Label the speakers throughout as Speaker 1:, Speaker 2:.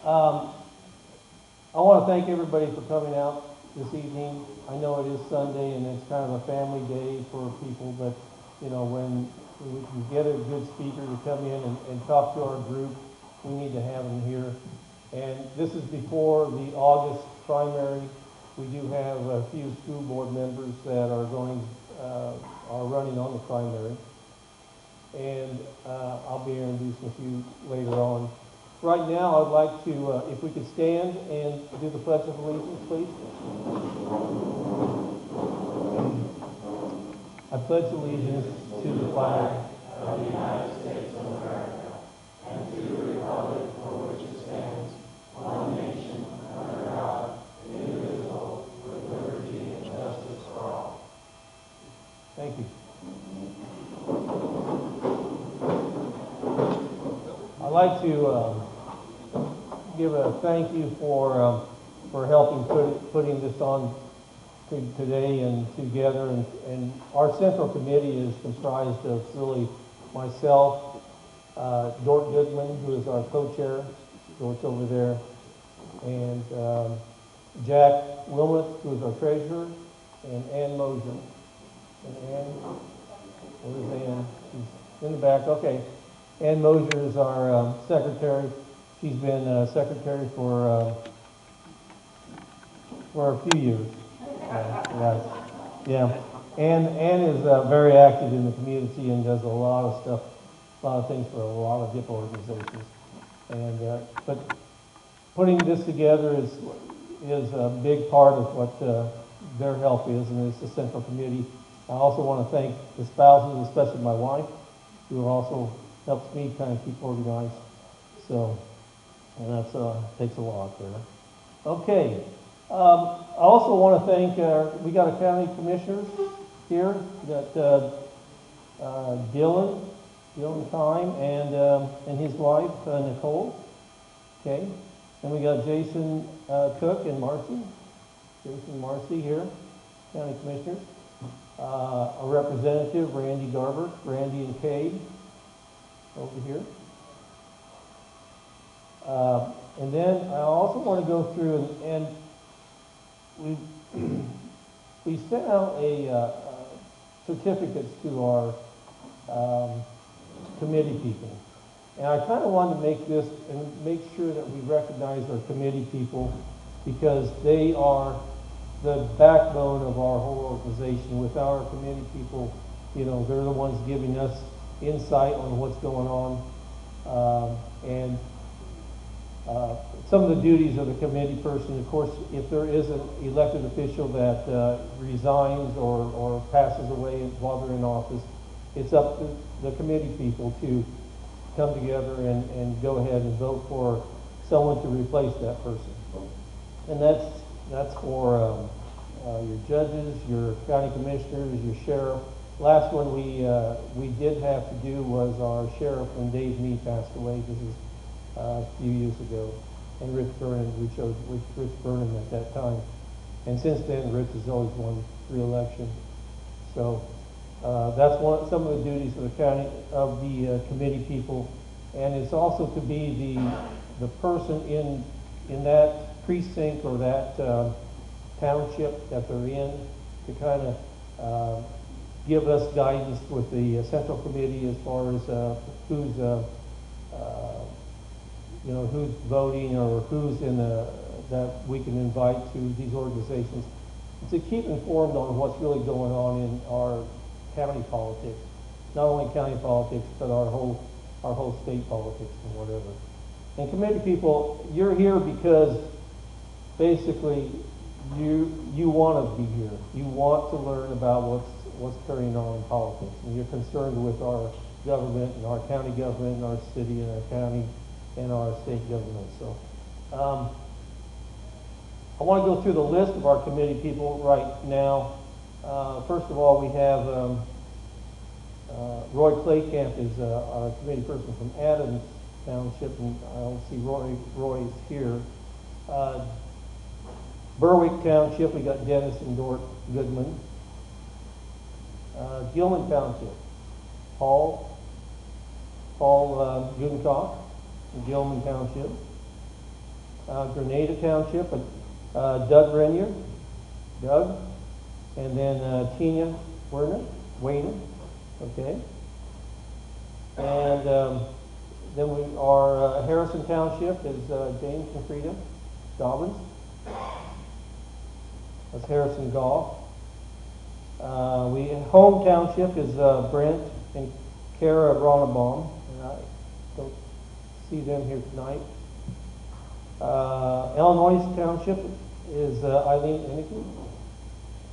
Speaker 1: Um, I want to thank everybody for coming out this evening. I know it is Sunday and it's kind of a family day for people, but you know, when we can get a good speaker to come in and talk to our group, we need to have them here. And this is before the August primary. We do have a few school board members that are running on the primary. And I'll be introducing a few later on. Right now, I'd like to, if we could stand and do the Pledge of Allegiance, please. I pledge allegiance to the flag of the United States of America and to the republic for which it stands, one nation, under God, indivisible, with liberty and justice for all. Thank you. I'd like to give a thank you for helping putting this on today and together. And our central committee is comprised of really myself, Dort Goodman, who is our co-chair, Dort's over there, and Jack Wilmot, who is our treasurer, and Ann Mosier. And Ann, where's Ann? She's in the back. Okay. Ann Mosier is our secretary. She's been secretary for a few years. Yeah. Ann is very active in the community and does a lot of stuff, a lot of things for a lot of different organizations. And but putting this together is a big part of what their help is, and it's the central committee. I also want to thank the spouses, especially my wife, who also helps me kind of keep organized. So, and that's takes a lot there. Okay. I also want to thank, we got a county commissioner here. We got Dylan Time, and his wife, Nicole. Okay. And we got Jason Cook and Marcy. Jason and Marcy here, county commissioners. A representative, Randy Garber, Randy and Cade over here. And then I also want to go through and we sent out a certificates to our committee people. And I kind of wanted to make this and make sure that we recognize our committee people because they are the backbone of our whole organization. Without our committee people, you know, they're the ones giving us insight on what's going on. Some of the duties of the committee person, of course, if there is an elected official that resigns or passes away while they're in office, it's up to the committee people to come together and go ahead and vote for someone to replace that person. And that's for your judges, your county commissioners, your sheriff. Last one we did have to do was our sheriff when Dave Mee passed away. This is a few years ago. And Rich Vernon, we chose Rich Vernon at that time. And since then, Rich has always won re-election. So that's some of the duties of the county, of the committee people. And it's also to be the person in that precinct or that township that they're in to kind of give us guidance with the central committee as far as who's you know, who's voting or who's in that we can invite to these organizations to keep informed on what's really going on in our county politics. Not only county politics, but our whole state politics and whatever. And committee people, you're here because basically you want to be here. You want to learn about what's carrying on in politics, and you're concerned with our government and our county government and our city and our county and our state government. So I want to go through the list of our committee people right now. First of all, we have Roy Claycamp is our committee person from Adams Township, and I don't see Roy's here. Berwick Township, we got Dennis and Dort Goodman. Gilman Township, Paul Gudenkoff. Gilman Township. Grenada Township, Doug Renier, Doug, and then Tina Wayner, okay. And then our Harrison Township is James and Frida Dobbins. That's Harrison Golf. Home Township is Brent and Kara Ronnebaum, and I don't see them here tonight. Illinois Township is Eileen Enicky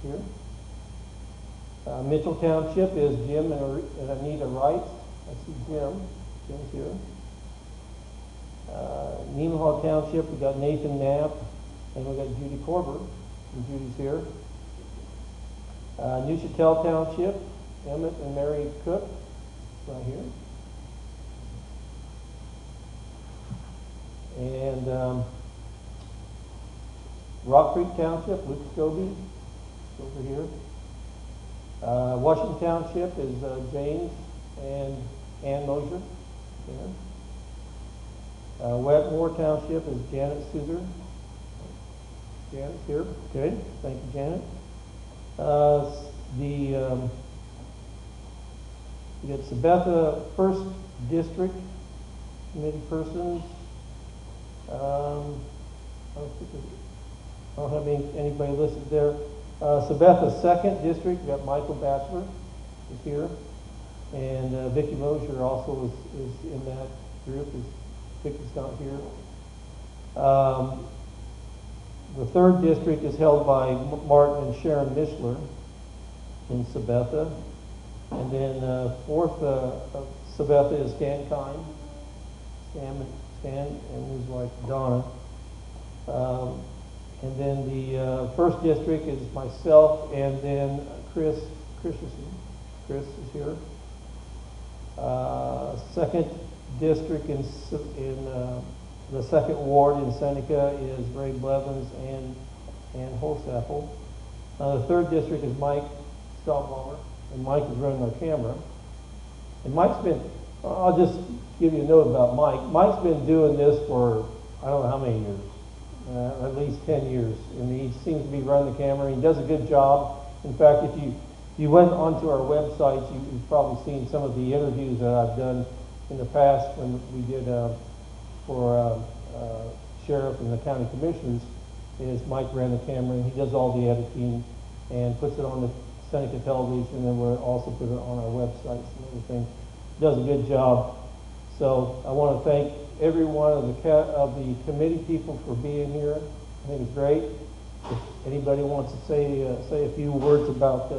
Speaker 1: here. Mitchell Township is Jim and Anita Wright. I see Jim. Jim's here. Nemaha Township, we got Nathan Knapp, and we got Judy Corber, and Judy's here. New Chattel Township, Emmett and Mary Cook, right here. And Rock Creek Township, Luke Scobie, over here. Washington Township is James and Ann Mosier. Yeah. Wetmore Township is Janet Souter. Janet's here. Okay, thank you, Janet. We got Sabetha First District Committee persons. I don't have anybody listed there. Sabetha Second District, we got Michael Batchelor is here. And Vicki Mosier also is in that group. Vicki's not here. The third district is held by Martin and Sharon Mishler in Sabetha. And then fourth Sabetha is Stan Kine. Stan and his wife Donna. And then the first district is myself, and then Chris Christensen. Chris is here. Second district in the second ward in Seneca is Ray Blevins and Holsapple. The third district is Mike Staubauer, and Mike is running our camera. And Mike's been, I'll just give you a note about Mike. Mike's been doing this for, I don't know how many years, at least 10 years. And he seems to be running the camera. He does a good job. In fact, if you went onto our website, you've probably seen some of the interviews that I've done in the past when we did for sheriff and the county commissioners. Is Mike ran the camera, and he does all the editing and puts it on the Seneca television, and we'll also put it on our websites and everything. Does a good job. So I want to thank every one of the committee people for being here. I think it's great. If anybody wants to say a few words about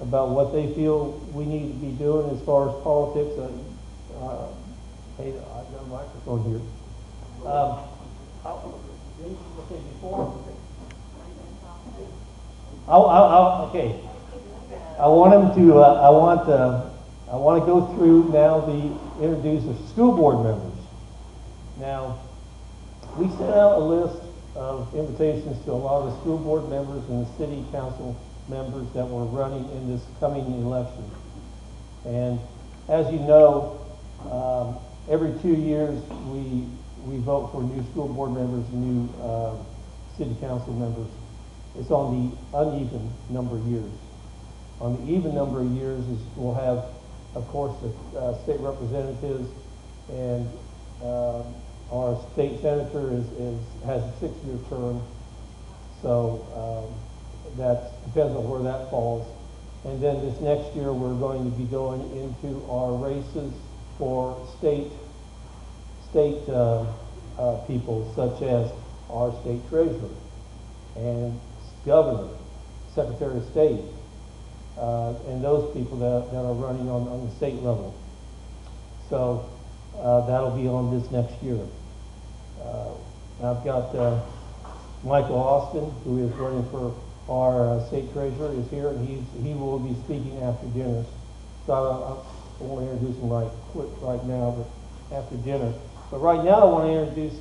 Speaker 1: what they feel we need to be doing as far as politics, hey, I've got a microphone here. Okay. I want to go through now introduce the school board members. Now, we sent out a list of invitations to a lot of the school board members and the city council members that were running in this coming election. And as you know, every 2 years we vote for new school board members and new city council members. It's on the uneven number of years. On the even number of years we'll have, of course, the state representatives, and our state senator has a 6-year term. So that depends on where that falls. And then this next year we're going to be going into our races for state people, such as our state treasurer and governor, secretary of state, and those people that are running on the state level. So that'll be on this next year. I've got Michael Austin, who is running for our state treasurer, is here, and he will be speaking after dinner. So I won't introduce him right now, but after dinner. But right now I want to introduce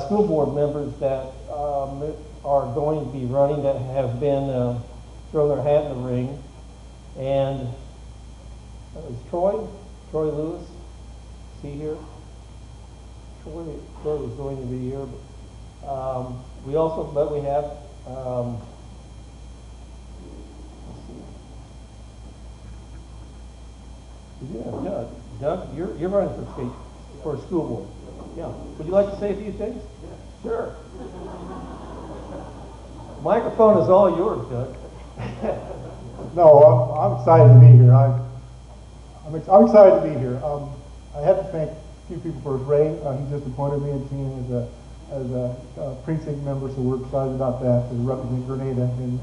Speaker 1: school board members that are going to be running, that have been thrown their hat in the ring. And is Troy Lewis, is he here? Corey was going to be here. But, we have, let's see. Yeah, Doug. Doug, you're running for school board. Yeah. Would you like to say a few things? Yeah. Sure. Microphone is all yours, Doug.
Speaker 2: No, I'm excited to be here. I'm excited to be here. I have to thank a few people first. Ray, he just appointed me and Tina as a precinct member, so we're excited about that to represent Grenada. And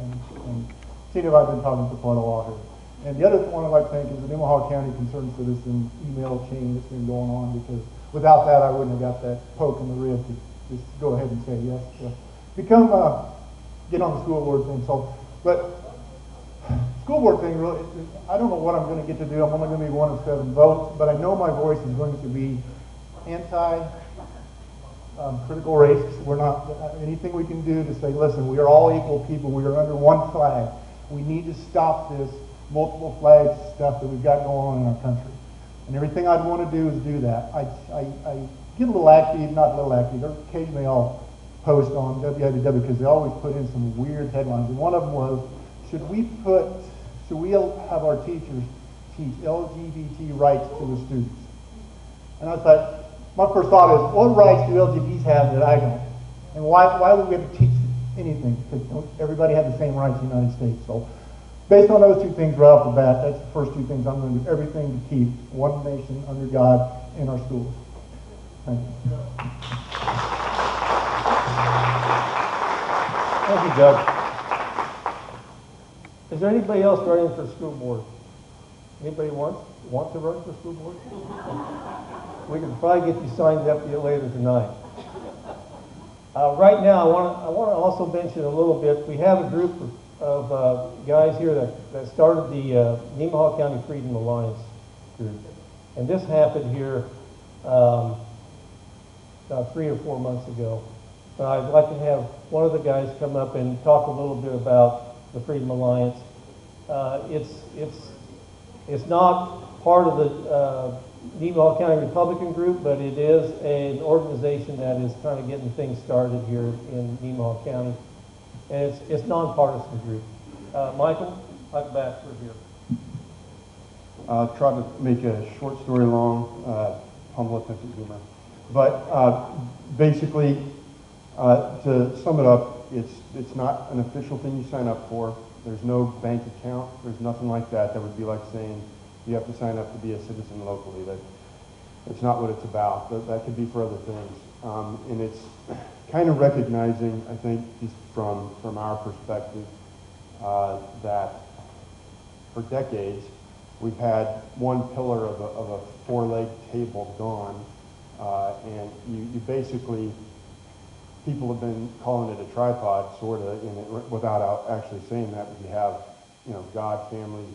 Speaker 2: Tina and I have been talking for quite a while here. And the other one I'd like to thank is the Nemaha County Concerned Citizen email chain that's been going on, because without that I wouldn't have got that poke in the rib to just go ahead and say yes. Get on the school board thing. But school board thing, really, I don't know what I'm going to get to do. I'm only going to be 1 of 7 votes, but I know my voice is going to be critical race. We're not, anything we can do to say, listen, we are all equal people. We are under one flag. We need to stop this multiple flags stuff that we've got going on in our country. And everything I'd want to do is do that. I get a little active, not a little active. Occasionally I'll post on www because they always put in some weird headlines. And one of them was, should we have our teachers teach LGBT rights to the students? And I thought, my first thought is, what rights do LGBTs have that I don't? And why would we have to teach anything? Because don't everybody have the same rights in the United States? So based on those 2 things right off the bat, that's the first 2 things. I'm going to do everything to keep one nation under God in our schools. Thank you.
Speaker 1: Thank you, Doug. Is there anybody else running for school board? Anybody want to run for school board? We can probably get you signed up later tonight. Right now, I want to also mention a little bit. We have a group of guys here that started the Nemaha County Freedom Alliance group, and this happened here about 3 or 4 months ago. I'd like to have one of the guys come up and talk a little bit about the Freedom Alliance. It's not part of the Nemaha County Republican group, but it is an organization that is kind of getting things started here in Nemaha County, and it's nonpartisan group. Michael, Mike Bachelor here.
Speaker 3: I'll try to make a short story long, humble attempt at humor. But basically, to sum it up, it's not an official thing you sign up for. There's no bank account. There's nothing like that. That would be like saying you have to sign up to be a citizen locally. That's not what it's about. That could be for other things. And it's kind of recognizing, I think, just from our perspective, that for decades we've had one pillar of a 4-legged table gone, and you basically, people have been calling it a tripod, sort of, without actually saying that. But you have, God, family,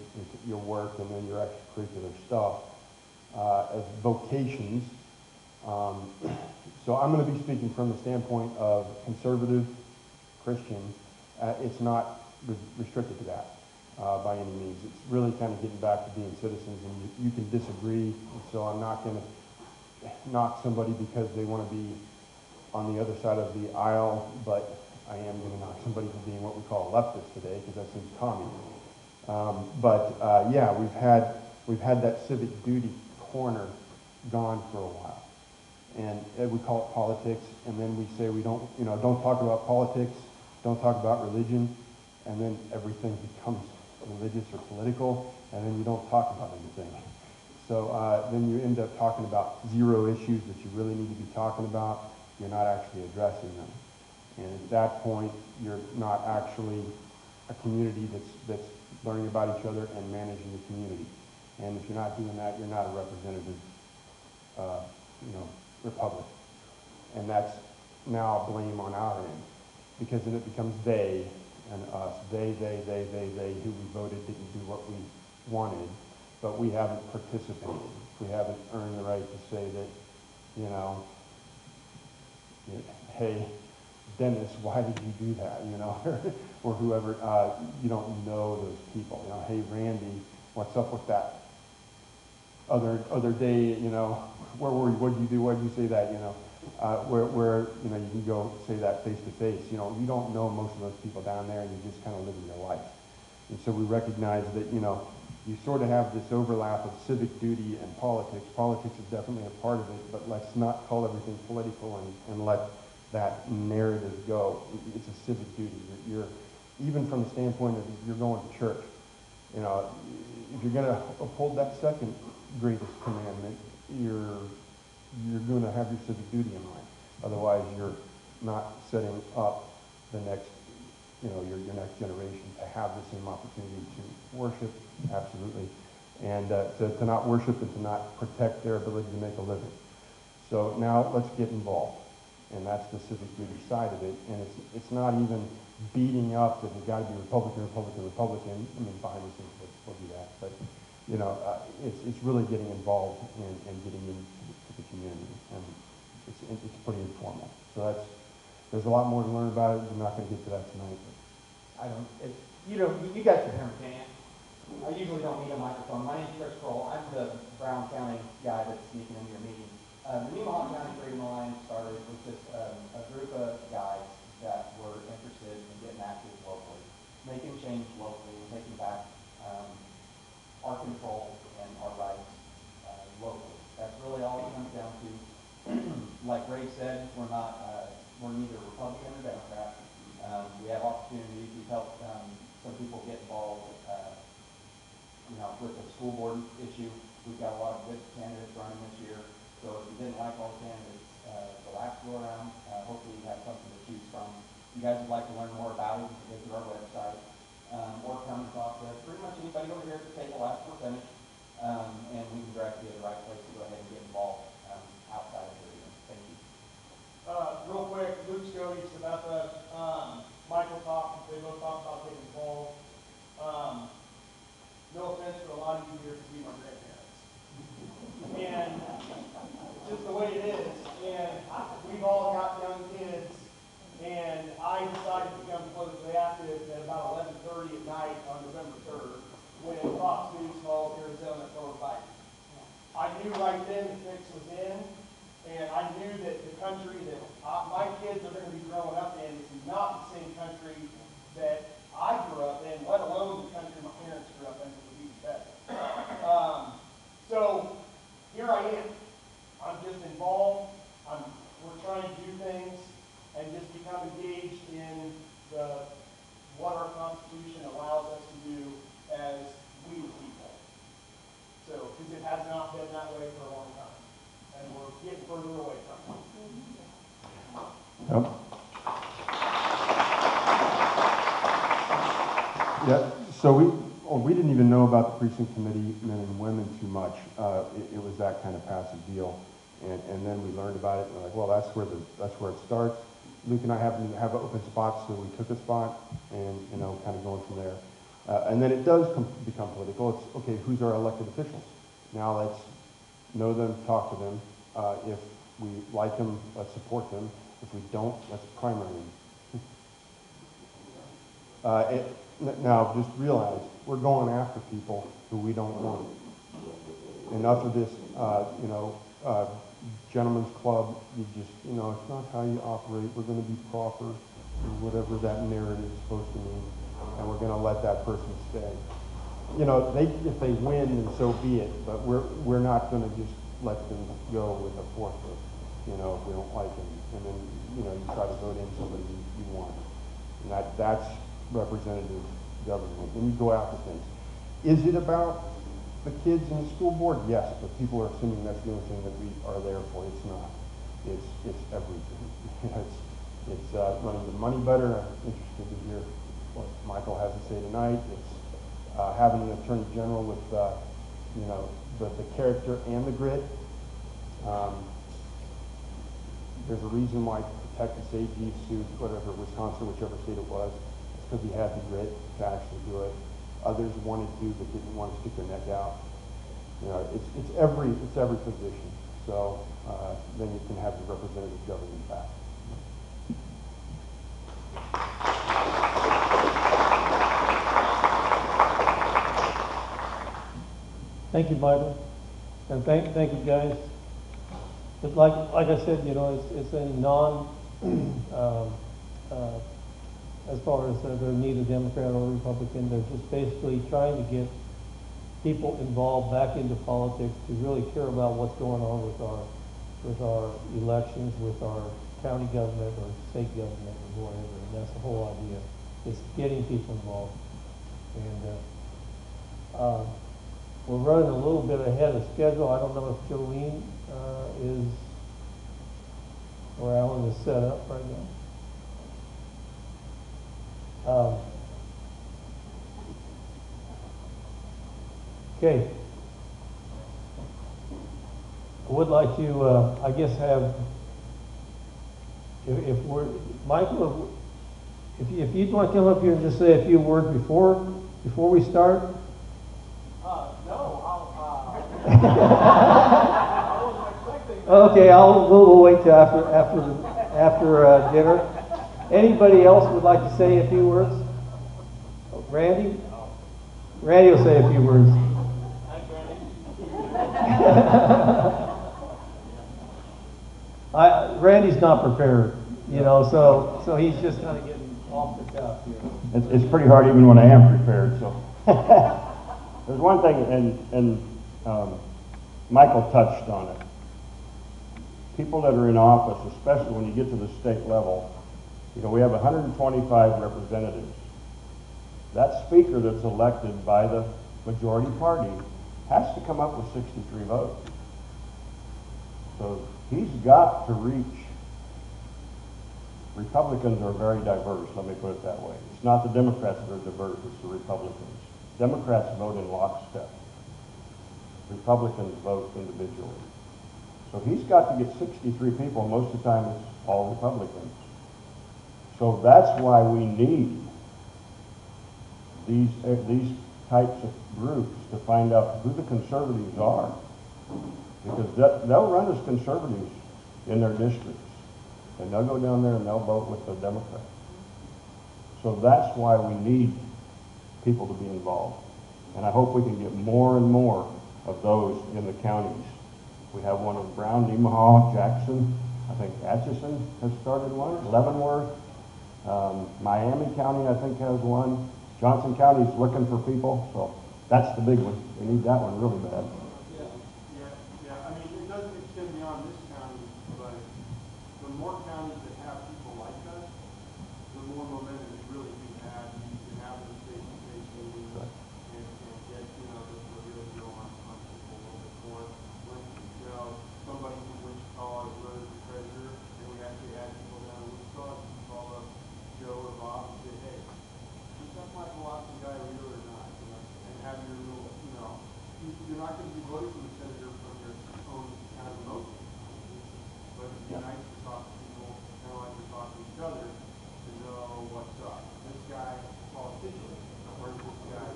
Speaker 3: your work, and then your extracurricular stuff as vocations. So I'm going to be speaking from the standpoint of conservative Christians. It's not restricted to that by any means. It's really kind of getting back to being citizens, and you can disagree. And so I'm not going to knock somebody because they want to be on the other side of the aisle, but I am going to knock somebody for being what we call a leftist today, because that seems common. Yeah, we've had that civic duty corner gone for a while, and we call it politics. And then we say we don't talk about politics, don't talk about religion, and then everything becomes religious or political, and then you don't talk about anything. So then you end up talking about 0 issues that you really need to be talking about. You're not actually addressing them. And at that point, you're not actually a community that's learning about each other and managing the community. And if you're not doing that, you're not a representative, republic. And that's now blame on our end, because then it becomes they and us. They, who we voted didn't do what we wanted, but we haven't participated. We haven't earned the right to say that, hey, Dennis, why did you do that? Or whoever, you don't know those people. Hey, Randy, what's up with that other day? Where were you? What did you do? Why did you say that? where you know, you can go say that face to face. You know, you don't know most of those people down there, and you just kind of live your life. And so we recognize that, you know, you sort of have this overlap of civic duty and politics. Politics is definitely a part of it, but let's not call everything political and let that narrative go. It's a civic duty. You're even from the standpoint of you're going to church. You know, if you're going to uphold that second greatest commandment, you're going to have your civic duty in mind. Otherwise, you're not setting up the next, you know, your next generation to have the same opportunity to worship, absolutely, and to not worship and to not protect their ability to make a living. So now let's get involved, and that's the civic duty side of it. And it's not even beating up that we've got to be Republican. I mean, behind the scenes we'll do that, but you know, it's really getting involved and getting into the community, and it's pretty informal. So there's a lot more to learn about it. We're not going to get to that tonight.
Speaker 4: You guys can hear me, can't you? I usually don't need a microphone. My name's Chris Kroll. I'm the Brown County guy that's speaking into your meeting. The Nemaha County Freedom Alliance started with just a group of guys that were interested in getting active locally, making change locally, and taking back our control and our rights locally. That's really all it comes down to. Like Ray said, we're neither Republican or Democrat. We have opportunities. We've helped some people get involved, with the school board issue. We've got a lot of good candidates running this year. So if you didn't like all the candidates the last go around, hopefully you have something to choose from. If you guys would like to learn more about it, you can go to our website or come and talk to pretty much anybody over here at the table after we're finished, and we can direct you to the right place to go ahead and get involved outside of here. Thank you.
Speaker 5: Real quick, Luke Scody, about the Michael talked, they both talked about getting involved. No offense, but a lot of you here to be my grandparents. And it's just the way it is. And we've all got young kids, and I decided to become politically active at about 11:30 at night on November 3rd when Fox News called Arizona for a fight. I knew right then the fix was in, and I knew that the country that my kids are going to be growing up in is not the same country that I grew up in, let alone the country my parents grew up in, which would be better. So here I am. I'm just involved. We're trying to do things and just become engaged in what our Constitution allows us to do as we the people. So, because it has not been that way for a long time, and we're getting further away from it.
Speaker 3: Yep. Yeah, so we didn't even know about the precinct committee men and women too much. It was that kind of passive deal, and then we learned about it. And we're like, well, that's where it starts. Luke and I happened to have open spots, so we took a spot, and kind of going from there. And then it does become political. It's okay. Who's our elected officials? Now let's know them, talk to them. If we like them, let's support them. If we don't, let's primary them. Now, just realize, we're going after people who we don't want. Enough of this, gentleman's club, it's not how you operate. We're going to be proper, or whatever that narrative is supposed to mean, and we're going to let that person stay. If they win, then so be it, but we're not going to just let them go with a forfeit, if we don't like them. And then, you try to vote in somebody you want. And that's representative government. And you go after things. Is it about the kids in the school board? Yes, but people are assuming that's the only thing that we are there for. It's not. It's everything. It's running the money better. I'm interested to hear what Michael has to say tonight. It's having an attorney general with the character and the grit. There's a reason why Texas AG sued Wisconsin, whichever state it was. It's because he had the grit to actually do it. Others wanted to, but didn't want to stick their neck out. It's every position. So then you can have the representative government back.
Speaker 1: Thank you, Michael, and thank you guys. But like I said, you know, it's a non, as far as they're neither Democrat or Republican, they're just basically trying to get people involved back into politics to really care about what's going on with our elections, with our county government or state government or whatever. And that's the whole idea. It's getting people involved. And we're running a little bit ahead of schedule. I don't know if Jolene is, or Alan is set up right now. Okay. I would like to, I guess, have, if we're, Michael, if you'd want to come up here and just say a few words before we start.
Speaker 5: No, I wasn't expecting that.
Speaker 1: Okay, we'll wait till after dinner. Anybody else would like to say a few words? Randy? Randy will say a few words. Randy's not prepared, you know, so he's just kind of getting off the cuff here.
Speaker 6: It's pretty hard even when I am prepared, so. There's one thing, and Michael touched on it. People that are in office, especially when you get to the state level, you know, we have 125 representatives. That speaker that's elected by the majority party has to come up with 63 votes. So he's got to reach. Republicans are very diverse, let me put it that way. It's not the Democrats that are diverse, it's the Republicans. Democrats vote in lockstep. Republicans vote individually. So he's got to get 63 people, most of the time it's all Republicans. So that's why we need these types of groups to find out who the conservatives are. Because they'll run as conservatives in their districts. And they'll go down there and they'll vote with the Democrats. So that's why we need people to be involved. And I hope we can get more and more of those in the counties. We have one in Brown, Nemaha, Jackson. I think Atchison has started one. Leavenworth. Miami County, I think, has one. Johnson County is looking for people. So that's the big one. We need that one really bad.
Speaker 5: Yeah. I mean, it doesn't extend beyond this county, but the more counties that have people like us, the more momentum is really being had. You can have those face-to-face meetings and get, you know, the real deal on people a little bit more. When, you know, somebody from Wichita is running the treasurer, and we actually had people down in Wichita, you call up Joe or Bob and say, hey, is that Michael Watson guy real or not? You know, and have your little, you know, you're not going to be voting for the senator from your own kind of emotion. But it'd be nice to talk to people, kind of like we're talking to each other, to know what's up. This guy, politician, or this guy,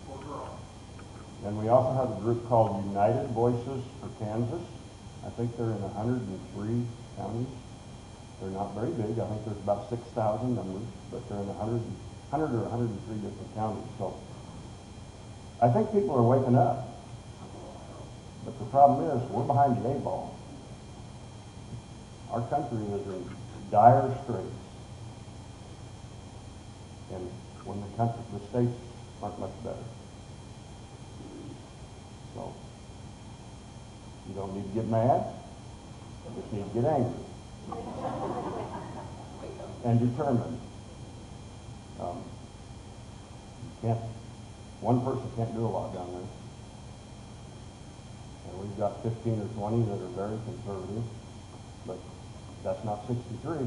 Speaker 5: or girl.
Speaker 6: And we also have a group called United Voices for Kansas. I think they're in 103 counties. They're not very big. I think there's about 6,000 members, but they're in 100 or 103 different counties. So I think people are waking up. But the problem is, we're behind the 8 ball. Our country is in dire straits. And when the states aren't much better. So, you don't need to get mad. You just need to get angry. And determined. One person can't do a lot down there. And we've got 15 or 20 that are very conservative, but that's not 63.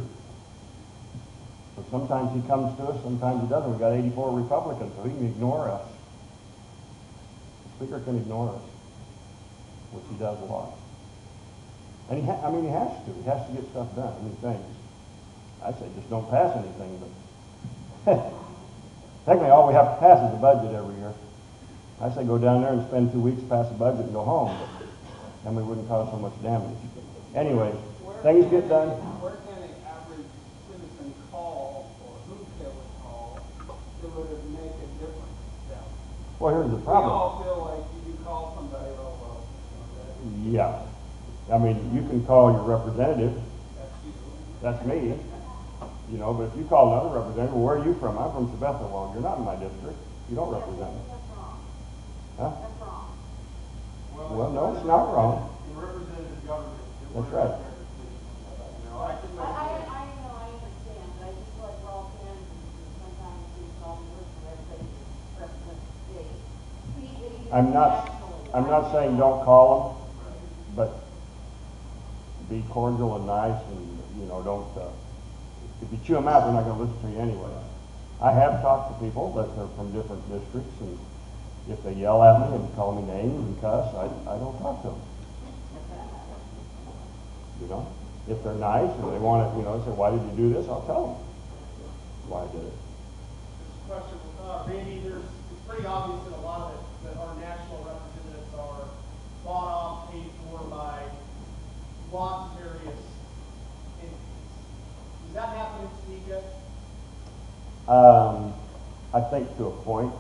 Speaker 6: So sometimes he comes to us, sometimes he doesn't. We've got 84 Republicans, so he can ignore us. The speaker can ignore us, which he does a lot. And he has to. He has to get stuff done. I mean, things. I say just don't pass anything, but technically all we have to pass is the budget every year. I say go down there and spend 2 weeks, pass the budget, and go home. But then we wouldn't cause so much damage. Anyway, things get done.
Speaker 5: Where can an average citizen call, or who they would call, that would make a difference to them?
Speaker 6: Well, here's the
Speaker 5: We
Speaker 6: problem.
Speaker 5: all feel like you call somebody, oh, well, you know,
Speaker 6: Yeah. I mean, you can call your representative, that's me, you know, but if you call another representative, well, where are you from? I'm from Sabetha. Well, you're not in my district. You don't represent me. Huh? Well, no, it's not wrong.
Speaker 5: In representative government.
Speaker 6: That's right.
Speaker 5: You know, I can make.
Speaker 7: I know, I understand, but I just feel like we're all fans, and sometimes we all work for everybody to represent the state.
Speaker 6: I'm not saying don't call them, but be cordial and nice, and, you know, don't, if you chew them out, they're not gonna listen to you anyway. I have talked to people that are from different districts, and if they yell at me and call me names and cuss, I don't talk to them. You know, if they're nice and they want to, you know, say, why did you do this? I'll tell them why I did it.
Speaker 5: Question, Randy, it's pretty obvious that a lot of it, that our national representatives are bought off, paid for by lots of various entities. Does that happen in Topeka?
Speaker 6: I think to a point.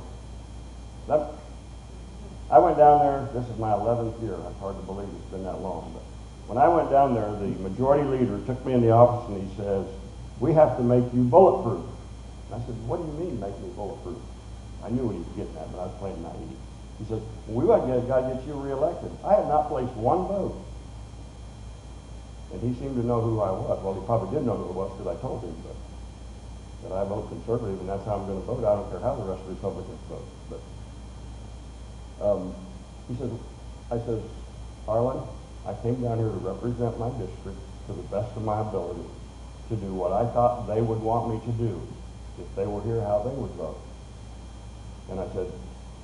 Speaker 6: I went down there, this is my 11th year, it's hard to believe it's been that long, but when I went down there, the majority leader took me in the office and he says, we have to make you bulletproof. And I said, what do you mean make me bulletproof? I knew what he was getting at, but I was playing naive. He said, well, we gotta get you reelected. I had not placed one vote. And he seemed to know who I was. Well, he probably did know who I was because I told him, but that I vote conservative and that's how I'm gonna vote. I don't care how the rest of the Republicans vote. But he said, I says, Harlan, I came down here to represent my district to the best of my ability, to do what I thought they would want me to do, if they were here, how they would vote. And I said,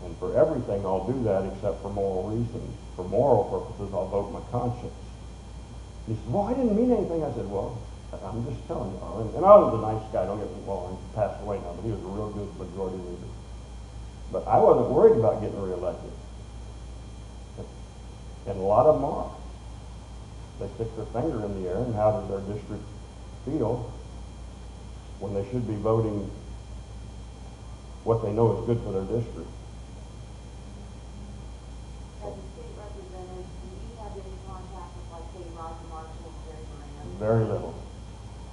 Speaker 6: and for everything, I'll do that except for moral reasons. For moral purposes, I'll vote my conscience. He said, well, I didn't mean anything. I said, well, I'm just telling you, Harlan. And I was a nice guy, don't get me wrong, he passed away now, but he was a real good majority leader. But I wasn't worried about getting reelected. And a lot of them are. They stick their finger in the air, and how does their district feel when they should be voting what they know is good for their district?
Speaker 7: As a state representative, do you have any contact with, like, say, Roger Marshall, Jerry Moran?
Speaker 6: Very little.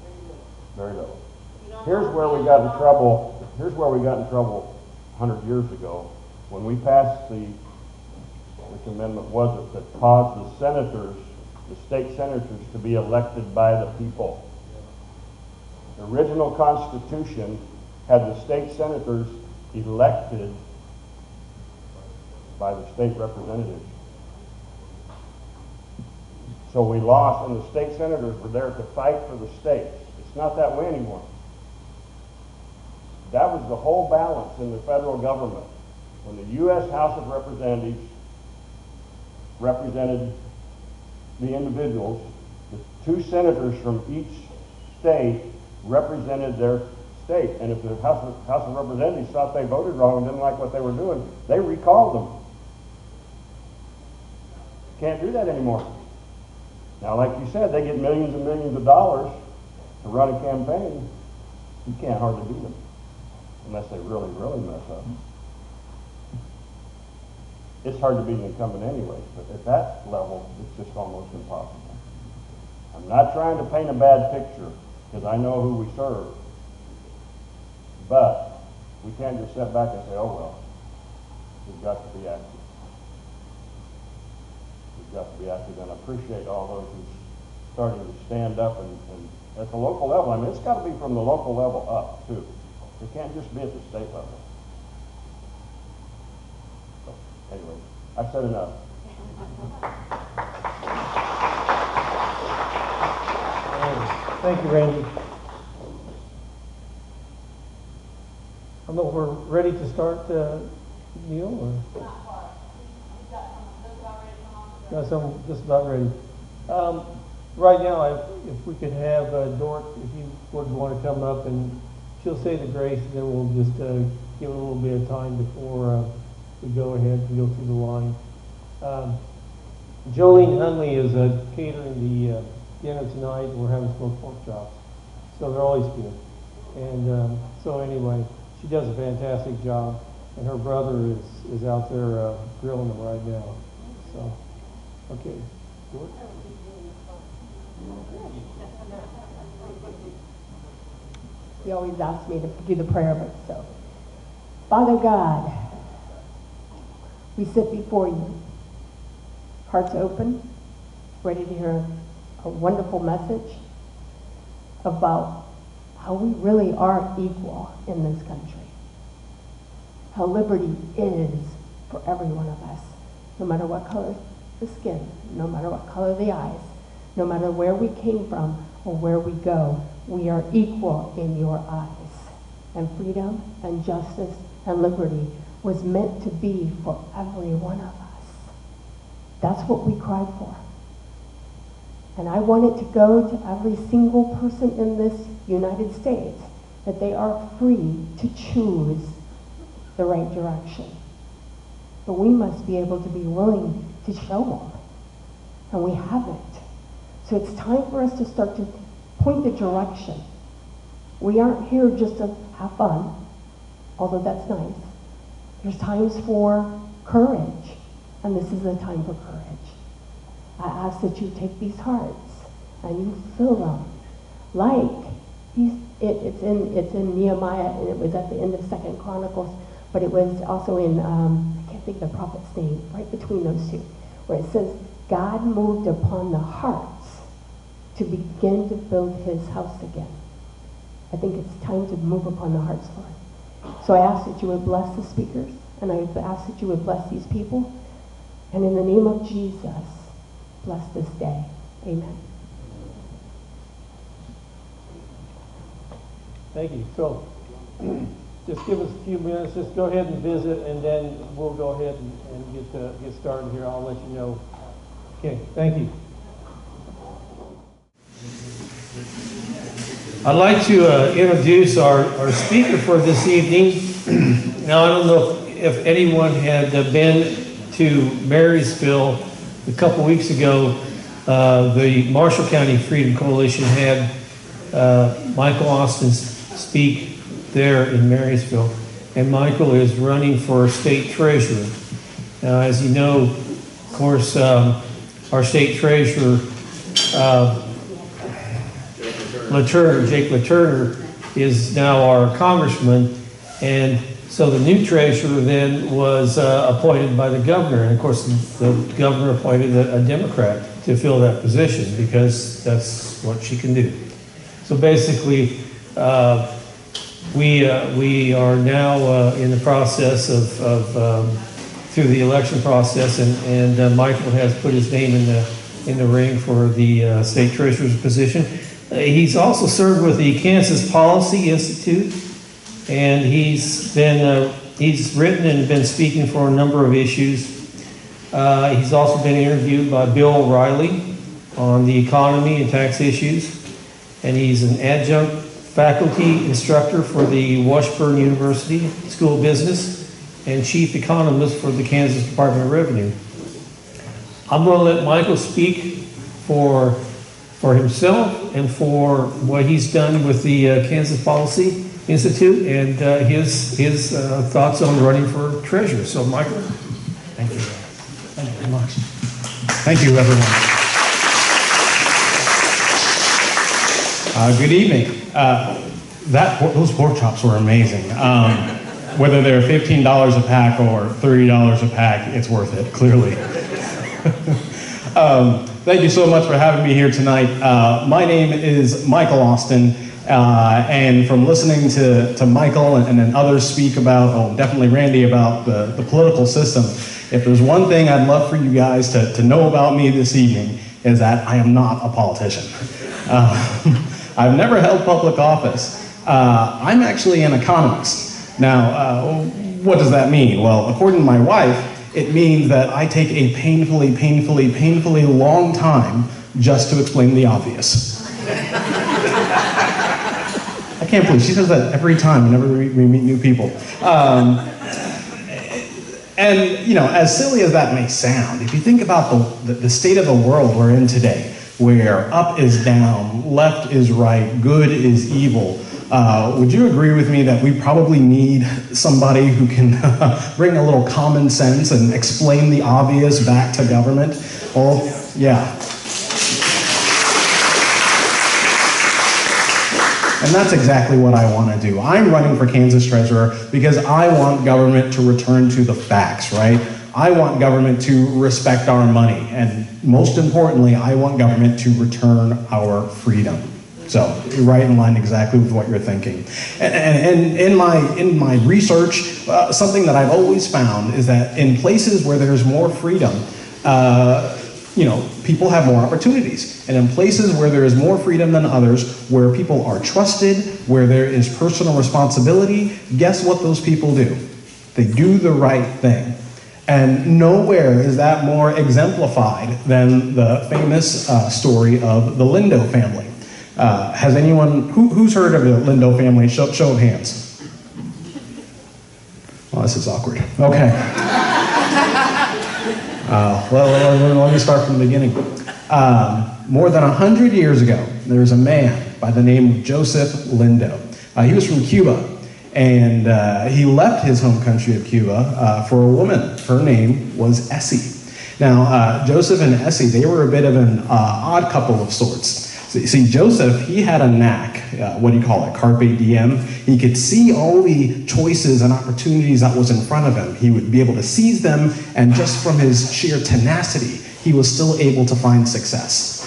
Speaker 7: Very little.
Speaker 6: Very little.
Speaker 7: You don't
Speaker 6: Here's
Speaker 7: know
Speaker 6: where we
Speaker 7: if
Speaker 6: got in
Speaker 7: they
Speaker 6: trouble. Here's where we got in trouble 100 years ago when we passed which amendment was it, that caused the senators, the state senators, to be elected by the people. The original Constitution had the state senators elected by the state representatives. So we lost, and the state senators were there to fight for the states. It's not that way anymore. That was the whole balance in the federal government. When the U.S. House of Representatives represented the individuals, the two senators from each state represented their state. And if the House of Representatives thought they voted wrong and didn't like what they were doing, they recalled them. Can't do that anymore. Now, like you said, they get millions and millions of dollars to run a campaign. You can't hardly beat them unless they really, really mess up. It's hard to beat an incumbent anyways, but at that level, it's just almost impossible. I'm not trying to paint a bad picture, because I know who we serve. But we can't just sit back and say, oh well, we've got to be active. We've got to be active, and I appreciate all those who are starting to stand up and at the local level. I mean, it's got to be from the local level up, too. It can't just be at the state level. Anyway, I've said enough.
Speaker 1: Thank you, Randy. I know we're ready to start, Neil, or?
Speaker 7: Not far. You've got some, just about ready to come on.
Speaker 1: Got some, just about ready. Right now, if we could have Dort, if you would want to come up, and she'll say the grace, and then we'll just give it a little bit of time before we go ahead and go through the line. Jolene Hunley is catering the dinner tonight. We're having smoked pork chops, so they're always good. And so anyway, she does a fantastic job, and her brother is out there grilling them right now. So, okay. Dort?
Speaker 8: He always asks me to do the prayer book, so. Father God, we sit before you, hearts open, ready to hear a wonderful message about how we really are equal in this country. How liberty is for every one of us, no matter what color the skin, no matter what color the eyes, no matter where we came from or where we go, we are equal in your eyes. And freedom and justice and liberty was meant to be for every one of us. That's what we cried for. And I want it to go to every single person in this United States, that they are free to choose the right direction. But we must be able to be willing to show them. And we haven't. So it's time for us to start to point the direction. We aren't here just to have fun, although that's nice. There's times for courage, and this is a time for courage. I ask that you take these hearts and you fill them like it's in Nehemiah, and it was at the end of 2 Chronicles, but it was also in I can't think of the prophet's name, right between those two, where it says God moved upon the hearts to begin to build his house again. I think it's time to move upon the hearts, Lord. So I ask that you would bless the speakers, and I ask that you would bless these people. And in the name of Jesus, bless this day. Amen.
Speaker 1: Thank you. So just give us a few minutes. Just go ahead and visit, and then we'll go ahead and get started here. I'll let you know. Okay, thank you. I'd like to introduce our speaker for this evening. Now, I don't know if anyone had been to Marysville a couple weeks ago. The Marshall County Freedom Coalition had Michael Austin speak there in Marysville. And Michael is running for state treasurer. Now, as you know, of course, our state treasurer, Jake LaTurner, is now our congressman, and so the new treasurer then was appointed by the governor, and of course the governor appointed a Democrat to fill that position because that's what she can do. So basically, we are now in the process of through the election process, and Michael has put his name in the ring for the state treasurer's position. He's also served with the Kansas Policy Institute, and he's written and been speaking for a number of issues. He's also been interviewed by Bill O'Reilly on the economy and tax issues, and he's an adjunct faculty instructor for the Washburn University School of Business and chief economist for the Kansas Department of Revenue. I'm going to let Michael speak for himself and for what he's done with the Kansas Policy Institute and his thoughts on running for treasurer. So, Michael.
Speaker 9: Thank you. Thank you very much. Thank you, everyone. Good evening. Those pork chops were amazing. Whether they're $15 a pack or $30 a pack, it's worth it, clearly. Thank you so much for having me here tonight. My name is Michael Austin, and from listening to Michael and then others speak about, definitely Randy, about the political system, if there's one thing I'd love for you guys to know about me this evening, is that I am not a politician. I've never held public office. I'm actually an economist. Now, what does that mean? Well, according to my wife, it means that I take a painfully long time just to explain the obvious. I can't believe she says that every time whenever we meet new people. And, you know, as silly as that may sound, if you think about the state of the world we're in today, where up is down, left is right, good is evil, would you agree with me that we probably need somebody who can bring a little common sense and explain the obvious back to government? Well, yeah. And that's exactly what I want to do. I'm running for Kansas treasurer because I want government to return to the facts, right? I want government to respect our money. And most importantly, I want government to return our freedom. So you're right in line exactly with what you're thinking. And in my research, something that I've always found is that in places where there's more freedom, people have more opportunities. And in places where there is more freedom than others, where people are trusted, where there is personal responsibility, guess what those people do? They do the right thing. And nowhere is that more exemplified than the famous story of the Lindo family. Has anyone, who's heard of the Lindo family? Show of hands. Well, this is awkward. Okay. Let me start from the beginning. More than 100 years ago, there was a man by the name of Joseph Lindo. He was from Cuba, and he left his home country of Cuba for a woman. Her name was Essie. Now, Joseph and Essie, they were a bit of an odd couple of sorts. See, Joseph, he had a knack, what do you call it, carpe diem. He could see all the choices and opportunities that was in front of him. He would be able to seize them, and just from his sheer tenacity, he was still able to find success.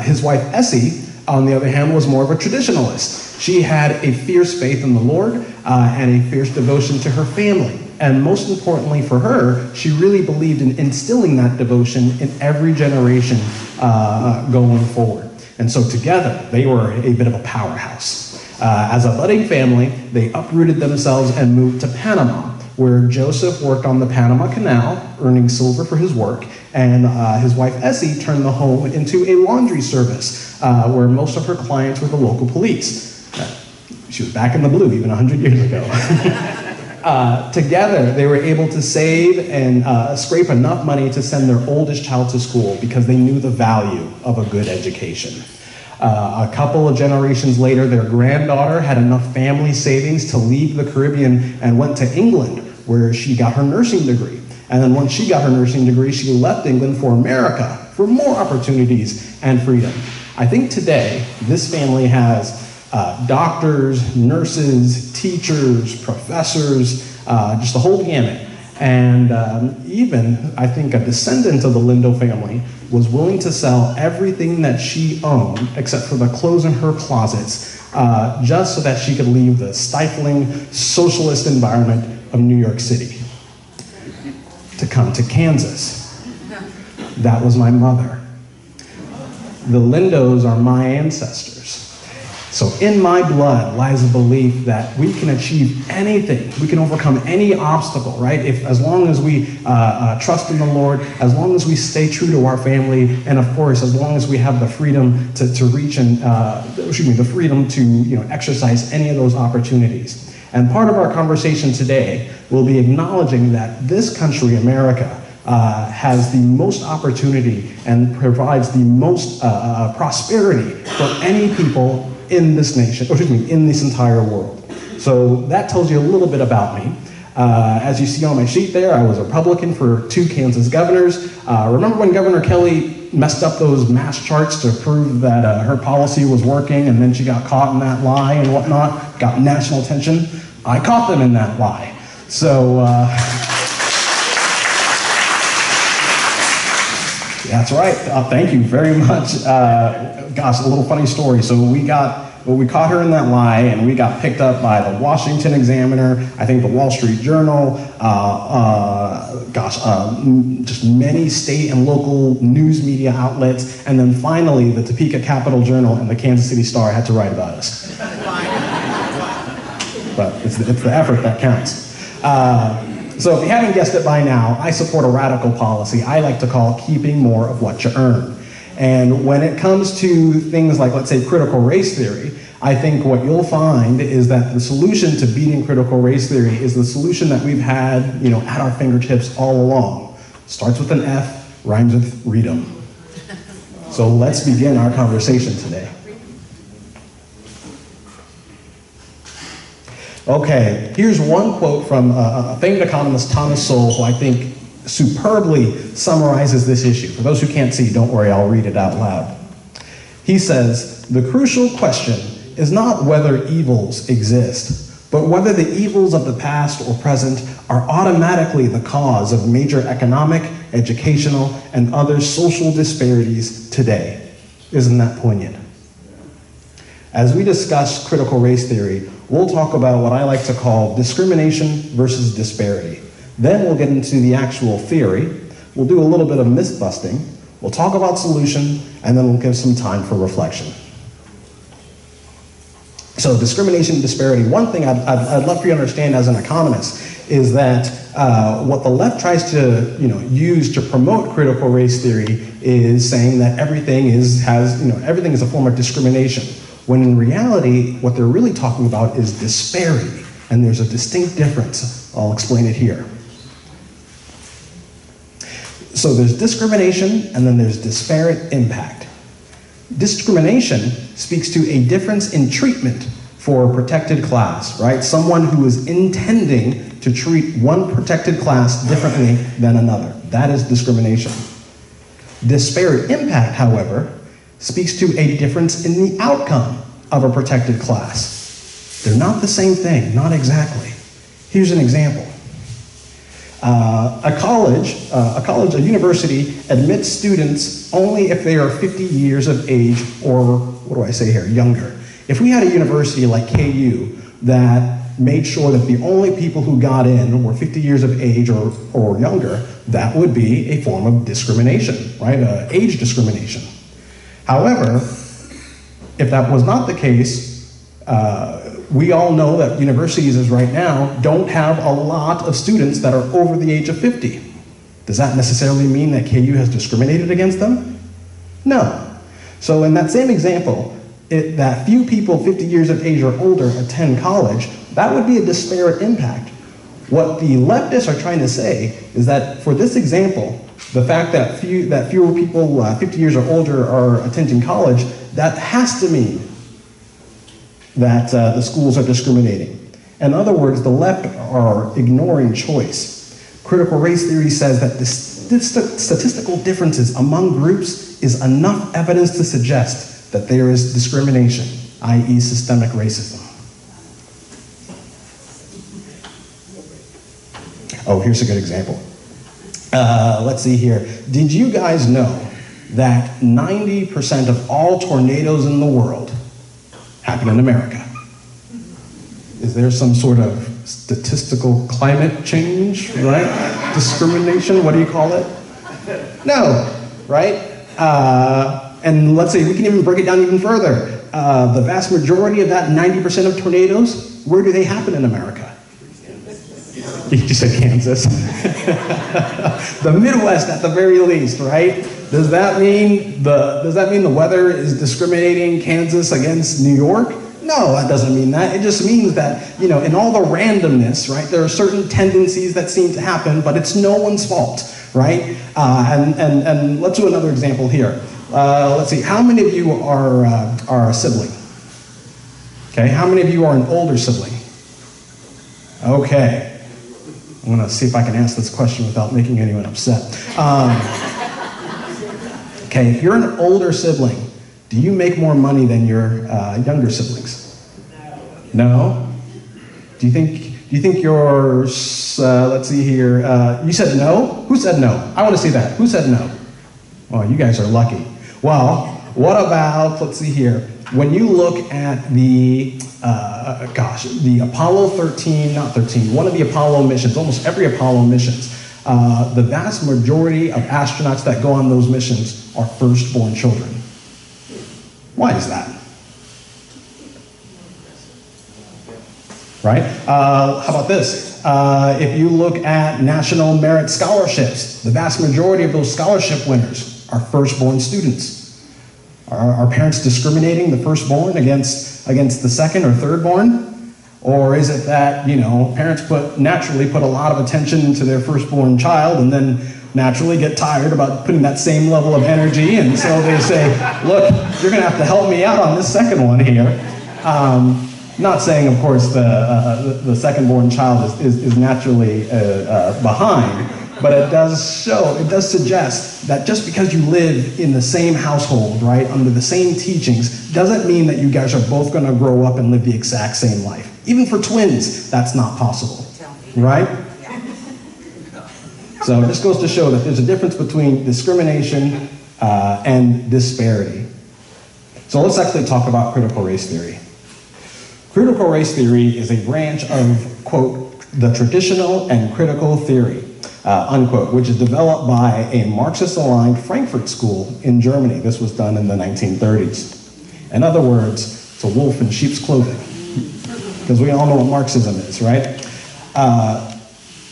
Speaker 9: His wife, Essie, on the other hand, was more of a traditionalist. She had a fierce faith in the Lord and a fierce devotion to her family. And most importantly for her, she really believed in instilling that devotion in every generation going forward. And so together, they were a bit of a powerhouse. As a budding family, they uprooted themselves and moved to Panama, where Joseph worked on the Panama Canal, earning silver for his work, and his wife Essie turned the home into a laundry service, where most of her clients were the local police. She was back in the blue even 100 years ago. Together, they were able to save and scrape enough money to send their oldest child to school because they knew the value of a good education. A couple of generations later, their granddaughter had enough family savings to leave the Caribbean and went to England, where she got her nursing degree. And then once she got her nursing degree, she left England for America for more opportunities and freedom. I think today, this family has doctors, nurses, teachers, professors, just the whole gamut. And even, I think, a descendant of the Lindo family was willing to sell everything that she owned, except for the clothes in her closets, just so that she could leave the stifling socialist environment of New York City to come to Kansas. That was my mother. The Lindos are my ancestors. So in my blood lies a belief that we can achieve anything. We can overcome any obstacle, right? As long as we trust in the Lord, as long as we stay true to our family, and of course, as long as we have the freedom to reach and, the freedom to exercise any of those opportunities. And part of our conversation today will be acknowledging that this country, America, has the most opportunity and provides the most prosperity for any people in this nation, in this entire world. So that tells you a little bit about me. As you see on my sheet there, I was a Republican for 2 Kansas governors. Remember when Governor Kelly messed up those mass charts to prove that her policy was working, and then she got caught in that lie and whatnot, got national attention? I caught them in that lie. So, that's right. Thank you very much. Gosh, a little funny story. So we caught her in that lie, and we got picked up by the Washington Examiner, I think the Wall Street Journal, just many state and local news media outlets, and then finally the Topeka Capital Journal and the Kansas City Star had to write about us. But it's the effort that counts. So if you haven't guessed it by now, I support a radical policy I like to call keeping more of what you earn. And when it comes to things like, let's say, critical race theory, I think what you'll find is that the solution to beating critical race theory is the solution that we've had, at our fingertips all along. Starts with an F, rhymes with freedom. So let's begin our conversation today. Okay, here's one quote from a famed economist, Thomas Sowell, who I think superbly summarizes this issue. For those who can't see, don't worry, I'll read it out loud. He says, "The crucial question is not whether evils exist, but whether the evils of the past or present are automatically the cause of major economic, educational, and other social disparities today. Isn't that poignant? As we discuss critical race theory, we'll talk about what I like to call discrimination versus disparity. Then we'll get into the actual theory. We'll do a little bit of myth busting. We'll talk about solution, and then we'll give some time for reflection. So discrimination and disparity. One thing I'd love for you to understand as an economist is that what the left tries to use to promote critical race theory is saying that everything is a form of discrimination, when in reality what they're really talking about is disparity, and there's a distinct difference. I'll explain it here. So there's discrimination, and then there's disparate impact. Discrimination speaks to a difference in treatment for a protected class, right? Someone who is intending to treat one protected class differently than another. That is discrimination. Disparate impact, however, speaks to a difference in the outcome of a protected class. They're not the same thing, not exactly. Here's an example. A university admits students only if they are 50 years of age, or what do I say here, younger. If we had a university like KU that made sure that the only people who got in were 50 years of age or younger, that would be a form of discrimination, right? Age discrimination. However, if that was not the case, we all know that universities as right now don't have a lot of students that are over the age of 50. Does that necessarily mean that KU has discriminated against them? No. So in that same example, that few people 50 years of age or older attend college, that would be a disparate impact. What the leftists are trying to say is that for this example, the fact that fewer people 50 years or older are attending college, that has to mean that the schools are discriminating. In other words, the left are ignoring choice. Critical race theory says that the statistical differences among groups is enough evidence to suggest that there is discrimination, i.e. systemic racism. Oh, here's a good example. Let's see here. Did you guys know that 90% of all tornadoes in the world happen in America? Is there some sort of statistical climate change, right? Discrimination, what do you call it? No, right? And let's say we can even break it down even further. The vast majority of that 90% of tornadoes, where do they happen in America? You said Kansas. The Midwest at the very least, right? Does that mean the weather is discriminating Kansas against New York? No, that doesn't mean that. It just means that, in all the randomness, right, there are certain tendencies that seem to happen, but it's no one's fault, right? And let's do another example here. Let's see, how many of you are a sibling? Okay, how many of you are an older sibling? Okay. I'm going to see if I can ask this question without making anyone upset. Okay, if you're an older sibling, do you make more money than your younger siblings? No? Do you think yours, let's see here, you said no? Who said no? I want to see that. Who said no? Well, you guys are lucky. Well, what about, let's see here, when you look at the Apollo 13, not 13, one of the Apollo missions, almost every Apollo missions, the vast majority of astronauts that go on those missions are firstborn children. Why is that? Right? How about this? If you look at national merit scholarships, the vast majority of those scholarship winners are firstborn students. Are parents discriminating the firstborn against the second or thirdborn? Or is it that, parents naturally put a lot of attention into their firstborn child and then naturally get tired about putting that same level of energy, and so they say, look, you're going to have to help me out on this second one here. Not saying, of course, the second-born child is naturally behind, But it does suggest that just because you live in the same household, right, under the same teachings, doesn't mean that you guys are both going to grow up and live the exact same life. Even for twins, that's not possible, right? So this goes to show that there's a difference between discrimination and disparity. So let's actually talk about critical race theory. Critical race theory is a branch of, quote, the traditional and critical theory, unquote, which is developed by a Marxist-aligned Frankfurt school in Germany. This was done in the 1930s. In other words, it's a wolf in sheep's clothing, because we all know what Marxism is, right?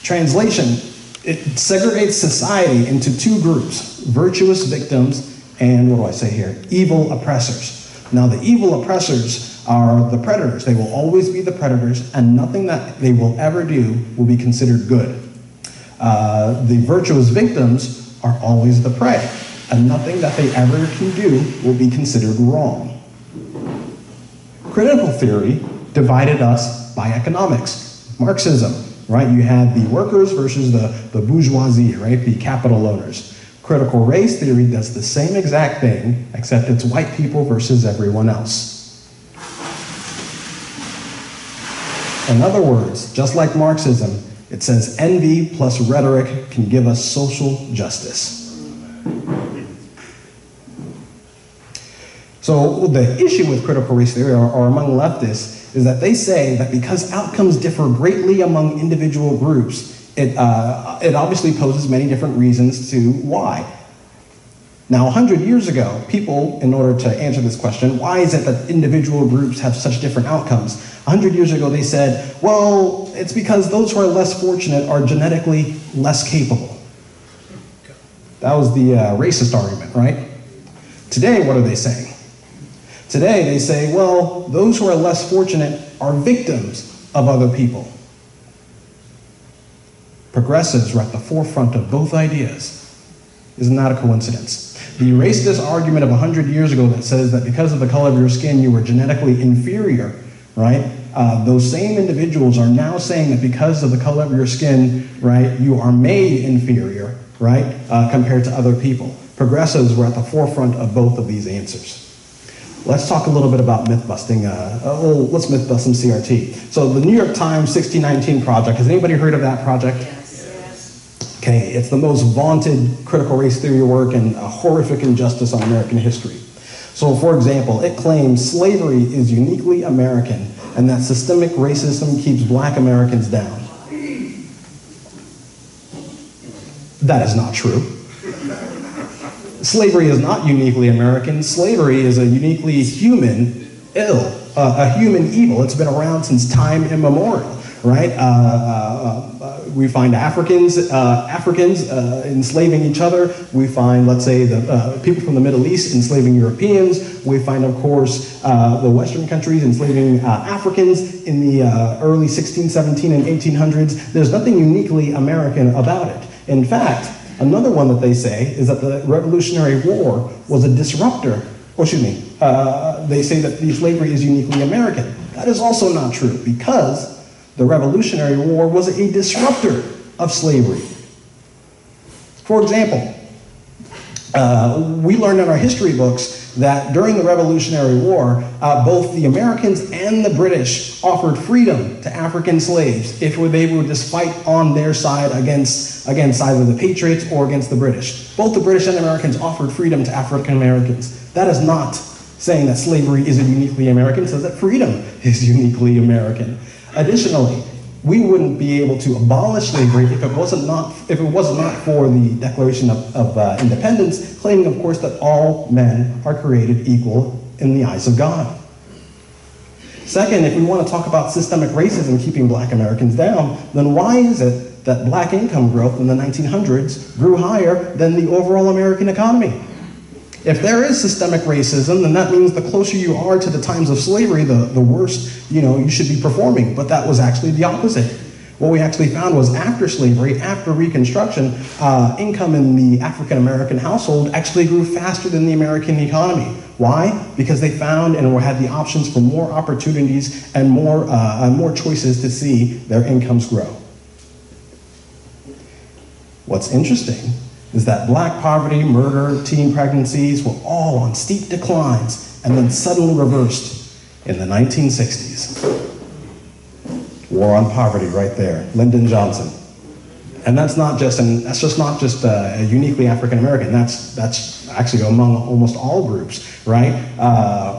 Speaker 9: Translation, it segregates society into two groups, virtuous victims and, what do I say here, evil oppressors. Now, the evil oppressors are the predators. They will always be the predators, and nothing that they will ever do will be considered good. The virtuous victims are always the prey, and nothing that they ever can do will be considered wrong. Critical theory divided us by economics. Marxism, right? You had the workers versus the bourgeoisie, right? The capital owners. Critical race theory does the same exact thing, except it's white people versus everyone else. In other words, just like Marxism, it says envy plus rhetoric can give us social justice. So the issue with critical race theory, or among leftists, is that they say that because outcomes differ greatly among individual groups, it obviously poses many different reasons to why. Now, 100 years ago, people, in order to answer this question, why is it that individual groups have such different outcomes? 100 years ago, they said, well, it's because those who are less fortunate are genetically less capable. That was the racist argument, right? Today, what are they saying? Today, they say, well, those who are less fortunate are victims of other people. Progressives are at the forefront of both ideas. Isn't that a coincidence? The racist argument of 100 years ago that says that because of the color of your skin you were genetically inferior, right? Those same individuals are now saying that because of the color of your skin, right, you are made inferior, right, compared to other people. Progressives were at the forefront of both of these answers. Let's talk a little bit about myth-busting. Let's myth-bust some CRT. So the New York Times 1619 Project, has anybody heard of that project?
Speaker 7: Yes.
Speaker 9: Okay, it's the most vaunted critical race theory work and a horrific injustice on American history. So, for example, it claims slavery is uniquely American and that systemic racism keeps black Americans down. That is not true. Slavery is not uniquely American. Slavery is a uniquely human ill, a human evil. It's been around since time immemorial, right? We find Africans enslaving each other. We find, let's say, the people from the Middle East enslaving Europeans. We find, of course, the Western countries enslaving Africans in the early 16, 17, and 1800s. There's nothing uniquely American about it. In fact, another one that they say is that the Revolutionary War was a disruptor. Or excuse me, they say that the slavery is uniquely American. That is also not true, because the Revolutionary War was a disruptor of slavery. For example, we learned in our history books that during the Revolutionary War, both the Americans and the British offered freedom to African slaves if they would just fight on their side against either the Patriots or against the British. Both the British and Americans offered freedom to African Americans. That is not saying that slavery is uniquely American. It says that freedom is uniquely American. Additionally, we wouldn't be able to abolish slavery if it was not for the Declaration of Independence, claiming, of course, that all men are created equal in the eyes of God. Second, if we want to talk about systemic racism keeping black Americans down, then why is it that black income growth in the 1900s grew higher than the overall American economy? If there is systemic racism, then that means the closer you are to the times of slavery, the worse, you should be performing. But that was actually the opposite. What we actually found was after slavery, after Reconstruction, income in the African American household actually grew faster than the American economy. Why? Because they found and had the options for more opportunities and more choices to see their incomes grow. What's interesting is that black poverty, murder, teen pregnancies were all on steep declines and then suddenly reversed in the 1960s. War on poverty right there, Lyndon Johnson. And that's not just uniquely African American. That's actually among almost all groups, right?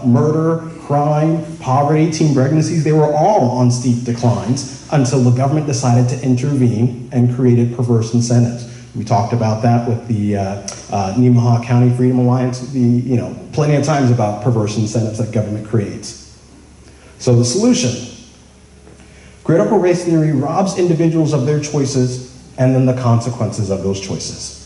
Speaker 9: Murder, crime, poverty, teen pregnancies, they were all on steep declines until the government decided to intervene and created perverse incentives. We talked about that with the Nemaha County Freedom Alliance, plenty of times about perverse incentives that government creates. So the solution, critical race theory robs individuals of their choices and then the consequences of those choices.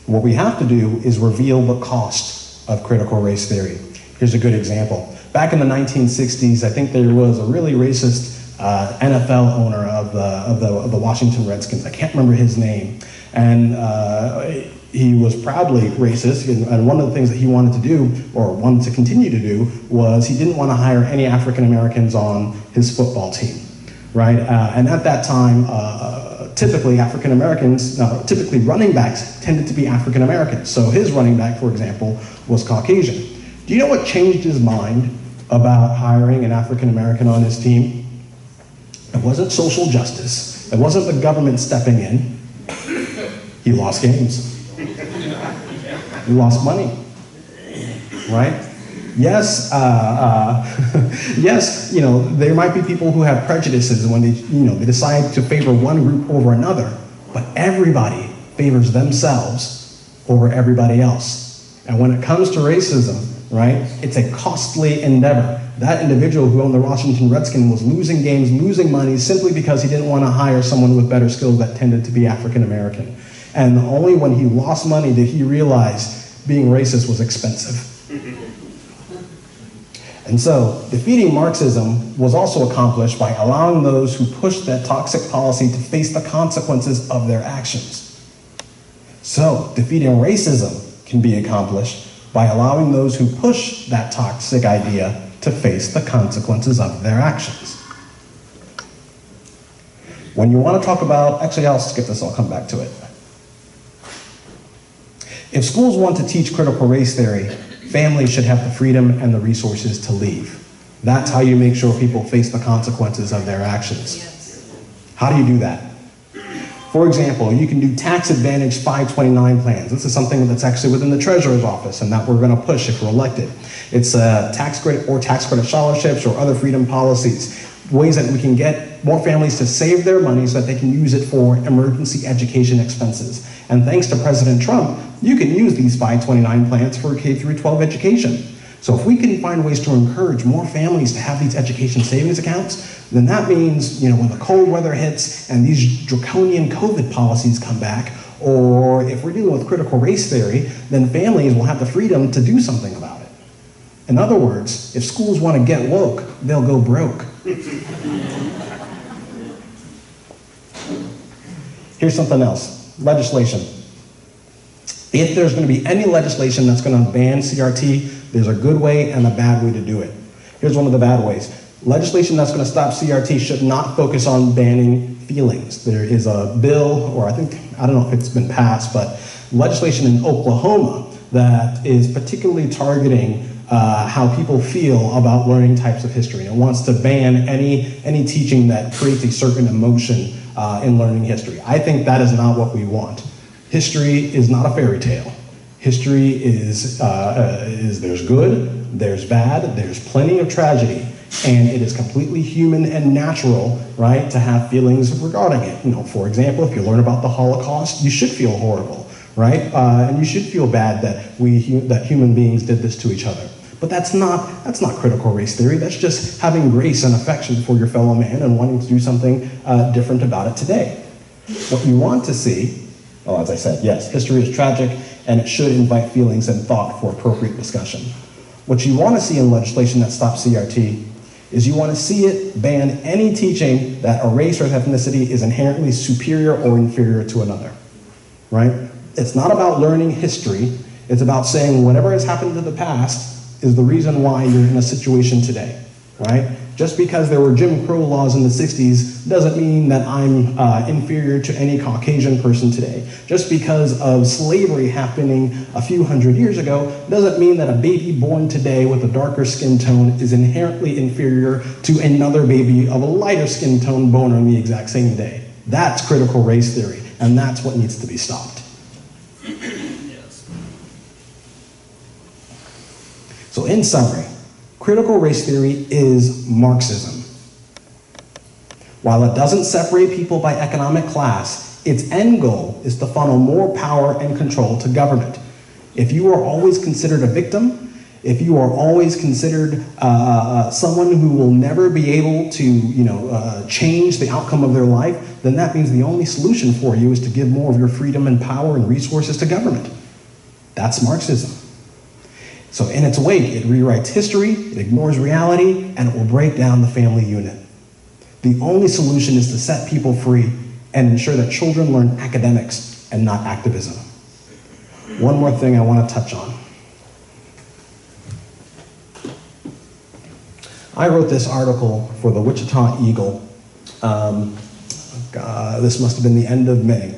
Speaker 9: What we have to do is reveal the cost of critical race theory. Here's a good example. Back in the 1960s, I think there was a really racist NFL owner of the Washington Redskins. I can't remember his name. And he was proudly racist, and one of the things that he wanted to do, or wanted to continue to do, was he didn't want to hire any African Americans on his football team, right? And at that time, typically African Americans, typically running backs tended to be African Americans. So his running back, for example, was Caucasian. Do you know what changed his mind about hiring an African American on his team? It wasn't social justice. It wasn't the government stepping in. He lost games. He lost money, right? Yes, yes, there might be people who have prejudices when they decide to favor one group over another, but everybody favors themselves over everybody else. And when it comes to racism, right, it's a costly endeavor. That individual who owned the Washington Redskins was losing games, losing money, simply because he didn't want to hire someone with better skills that tended to be African American. And only when he lost money did he realize being racist was expensive. And so, defeating Marxism was also accomplished by allowing those who pushed that toxic policy to face the consequences of their actions. So, defeating racism can be accomplished by allowing those who push that toxic idea to face the consequences of their actions. When you want to talk about, actually I'll skip this, I'll come back to it. If schools want to teach critical race theory, families should have the freedom and the resources to leave. That's how you make sure people face the consequences of their actions. How do you do that? For example, you can do tax advantage 529 plans. This is something that's actually within the Treasurer's office and that we're going to push if we're elected. It's tax credit or tax credit scholarships or other freedom policies, ways that we can get more families to save their money so that they can use it for emergency education expenses. And thanks to President Trump, you can use these 529 plans for K-12 education. So if we can find ways to encourage more families to have these education savings accounts, then that means, when the cold weather hits and these draconian COVID policies come back, or if we're dealing with critical race theory, then families will have the freedom to do something about it. In other words, if schools want to get woke, they'll go broke. Here's something else, legislation. If there's going to be any legislation that's going to ban CRT, there's a good way and a bad way to do it. Here's one of the bad ways. Legislation that's going to stop CRT should not focus on banning feelings. There is a bill, or I don't know if it's been passed, but legislation in Oklahoma that is particularly targeting how people feel about learning types of history. And it wants to ban any teaching that creates a certain emotion in learning history. I think that is not what we want. History is not a fairy tale. History is there's good, there's bad, there's plenty of tragedy, and it is completely human and natural, right, to have feelings regarding it. For example, if you learn about the Holocaust, you should feel horrible, right? And you should feel bad that that human beings did this to each other. But that's not critical race theory. That's just having grace and affection for your fellow man and wanting to do something different about it today. What you want to see, as I said, yes, history is tragic and it should invite feelings and thought for appropriate discussion. What you want to see in legislation that stops CRT is you want to see it ban any teaching that a race or ethnicity is inherently superior or inferior to another, right? It's not about learning history. It's about saying whatever has happened in the past is the reason why you're in a situation today, right? Just because there were Jim Crow laws in the 60s doesn't mean that I'm inferior to any Caucasian person today. Just because of slavery happening a few hundred years ago doesn't mean that a baby born today with a darker skin tone is inherently inferior to another baby of a lighter skin tone born on the exact same day. That's critical race theory, and that's what needs to be stopped. So in summary, critical race theory is Marxism. While it doesn't separate people by economic class, its end goal is to funnel more power and control to government. If you are always considered a victim, if you are always considered someone who will never be able to change the outcome of their life, then that means the only solution for you is to give more of your freedom and power and resources to government. That's Marxism. So in its wake, it rewrites history, it ignores reality, and it will break down the family unit. The only solution is to set people free and ensure that children learn academics and not activism. One more thing I want to touch on. I wrote this article for the Wichita Eagle. This must have been the end of May.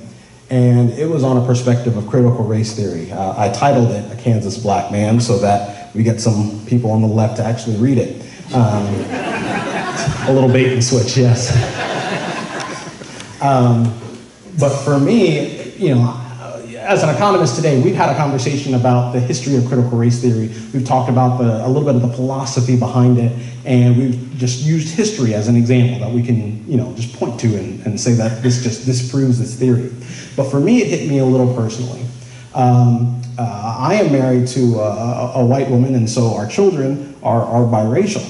Speaker 9: And it was on a perspective of critical race theory. I titled it A Kansas Black Man so that we get some people on the left to actually read it. A little bait and switch, yes. But for me, as an economist today, we've had a conversation about the history of critical race theory. We've talked about a little bit of the philosophy behind it, and we've just used history as an example that we can, just point to and say that this just disproves this theory. But for me, it hit me a little personally. I am married to a white woman, and so our children are biracial.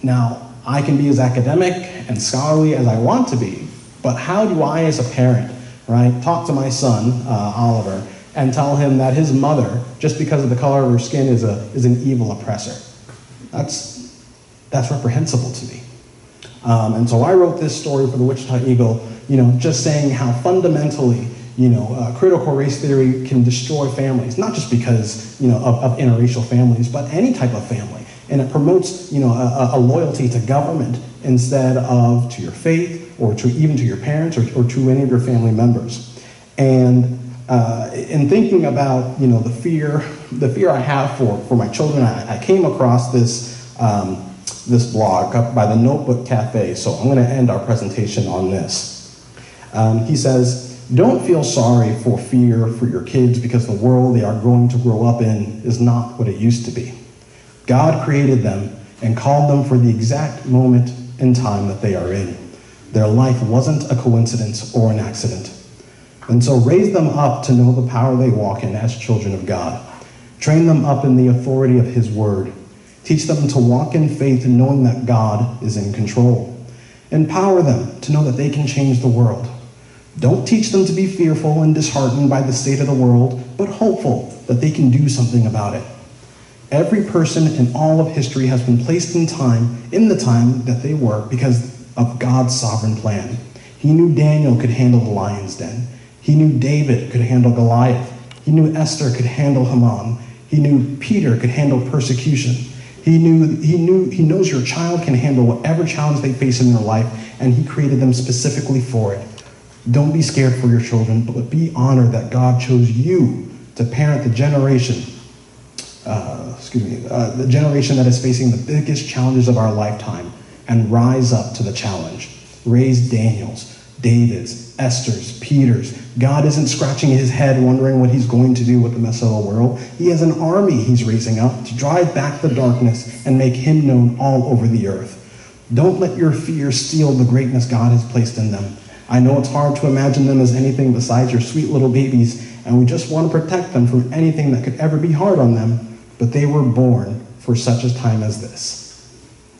Speaker 9: Now, I can be as academic and scholarly as I want to be, but how do I, as a parent, right, talk to my son, Oliver, and tell him that his mother, just because of the color of her skin, is an evil oppressor? That's reprehensible to me. And so I wrote this story for the Wichita Eagle, just saying how fundamentally, critical race theory can destroy families, not just because, of interracial families, but any type of family. And it promotes, a loyalty to government instead of to your faith or even to your parents or to any of your family members. And in thinking about, the fear I have for my children, I came across this blog up by the Notebook Cafe. So I'm going to end our presentation on this. He says, "Don't feel sorry for fear for your kids because the world they are going to grow up in is not what it used to be. God created them and called them for the exact moment in time that they are in. Their life wasn't a coincidence or an accident. And so raise them up to know the power they walk in as children of God. Train them up in the authority of His Word. Teach them to walk in faith knowing that God is in control. Empower them to know that they can change the world. Don't teach them to be fearful and disheartened by the state of the world, but hopeful that they can do something about it. Every person in all of history has been placed in the time that they were because of God's sovereign plan. He knew Daniel could handle the lion's den. He knew David could handle Goliath. He knew Esther could handle Haman. He knew Peter could handle persecution. He knows your child can handle whatever challenge they face in their life, and He created them specifically for it. Don't be scared for your children, but be honored that God chose you to parent the generation that is facing the biggest challenges of our lifetime, and rise up to the challenge. Raise Daniels, Davids, Esther's, Peters. God isn't scratching His head wondering what He's going to do with the mess of the world. He has an army He's raising up to drive back the darkness and make Him known all over the earth. Don't let your fear steal the greatness God has placed in them. I know it's hard to imagine them as anything besides your sweet little babies, and we just want to protect them from anything that could ever be hard on them, but they were born for such a time as this.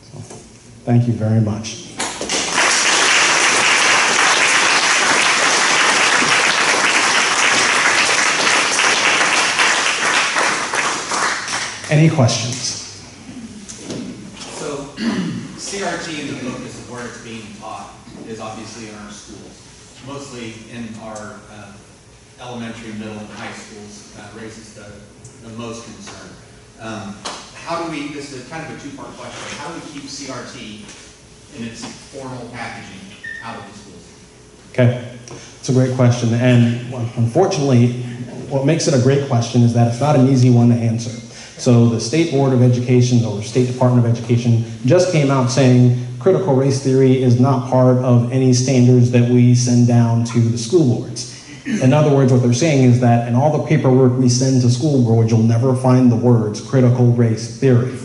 Speaker 9: So, thank you very much. Any questions?
Speaker 10: So, CRT in the focus of where it's being taught is obviously in our schools, mostly in our elementary, middle, and high schools. Raises the most concern. how do we, this is kind of a two-part question, how do we keep CRT in its formal packaging out of the schools?
Speaker 9: Okay, it's a great question, and unfortunately, what makes it a great question is that it's not an easy one to answer. So the State Board of Education or State Department of Education just came out saying critical race theory is not part of any standards that we send down to the school boards. In other words, what they're saying is that in all the paperwork we send to school boards, you'll never find the words critical race theory,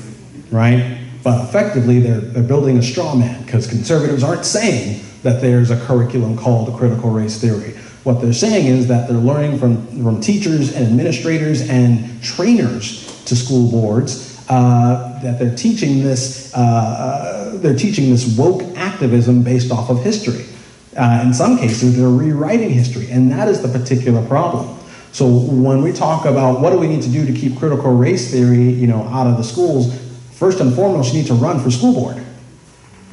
Speaker 9: right? But effectively, they're building a straw man because conservatives aren't saying that there's a curriculum called critical race theory. What they're saying is that they're learning from teachers and administrators and trainers to school boards that they're teaching this woke activism based off of history. In some cases, they're rewriting history, and that is the particular problem. So when we talk about what do we need to do to keep critical race theory, out of the schools, first and foremost, you need to run for school board.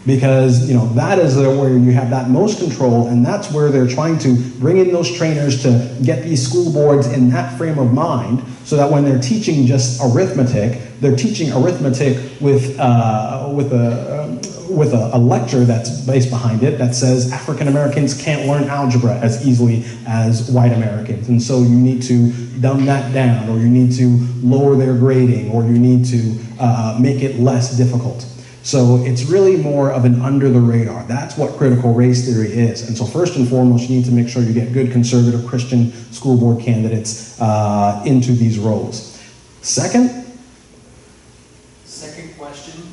Speaker 9: Because, that is where you have that most control, and that's where they're trying to bring in those trainers to get these school boards in that frame of mind, so that when they're teaching just arithmetic, they're teaching arithmetic with a lecture that's based behind it that says African Americans can't learn algebra as easily as white Americans, and so you need to dumb that down, or you need to lower their grading, or you need to make it less difficult. So it's really more of an under the radar. That's what critical race theory is. And so first and foremost, you need to make sure you get good conservative Christian school board candidates into these roles. Second
Speaker 10: question.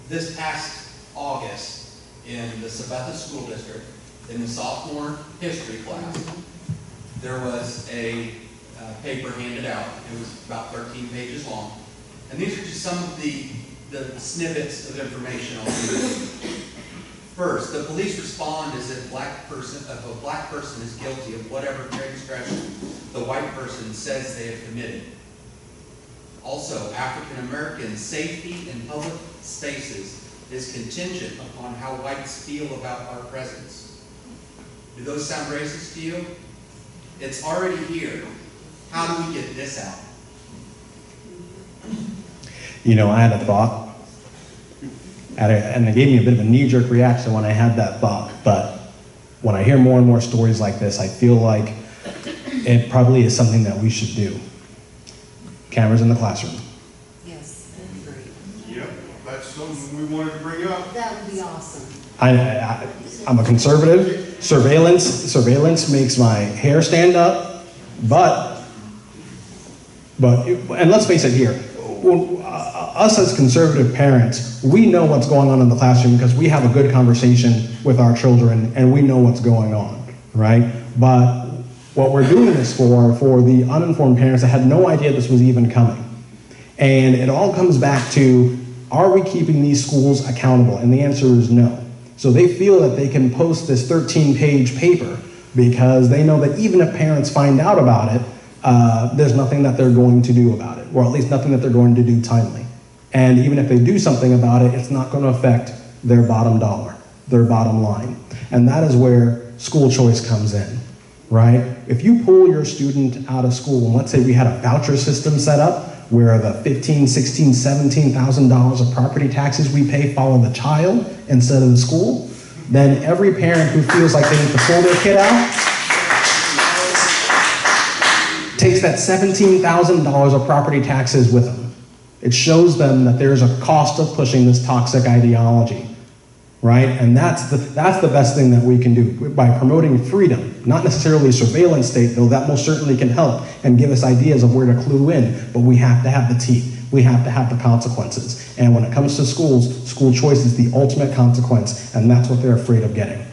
Speaker 10: This past August in the Sabetha School District, in the sophomore history class, there was a paper handed out. It was about 13 pages long. And these are just some of the snippets of information on the First, the police respond as if a black person is guilty of whatever transgression the white person says they have committed. Also, African American safety in public spaces is contingent upon how whites feel about our presence. Do those sound racist to you? It's already here. How do we get this out?
Speaker 9: I had a thought, and it gave me a bit of a knee-jerk reaction when I had that thought, but when I hear more and more stories like this, I feel like it probably is something that we should do. Cameras in the classroom.
Speaker 11: Yes, that'd be great.
Speaker 12: Yep, that's something we wanted to bring up.
Speaker 11: That would be awesome.
Speaker 9: I'm a conservative. Surveillance makes my hair stand up, but and let's face it here, us as conservative parents, we know what's going on in the classroom because we have a good conversation with our children and we know what's going on, right? But what we're doing this for the uninformed parents that had no idea this was even coming. And it all comes back to, are we keeping these schools accountable? And the answer is no. So they feel that they can post this 13-page paper because they know that even if parents find out about it, there's nothing that they're going to do about it, or at least nothing that they're going to do timely. And even if they do something about it, it's not going to affect their bottom dollar, their bottom line. And that is where school choice comes in, right? If you pull your student out of school, and let's say we had a voucher system set up where the $15,000, $16,000, $17,000 of property taxes we pay follow the child instead of the school, then every parent who feels like they need to pull their kid out takes that $17,000 of property taxes with them. It shows them that there's a cost of pushing this toxic ideology, right? And that's the best thing that we can do by promoting freedom, not necessarily a surveillance state, though that most certainly can help and give us ideas of where to clue in, but we have to have the teeth. We have to have the consequences. And when it comes to schools, school choice is the ultimate consequence, and that's what they're afraid of getting.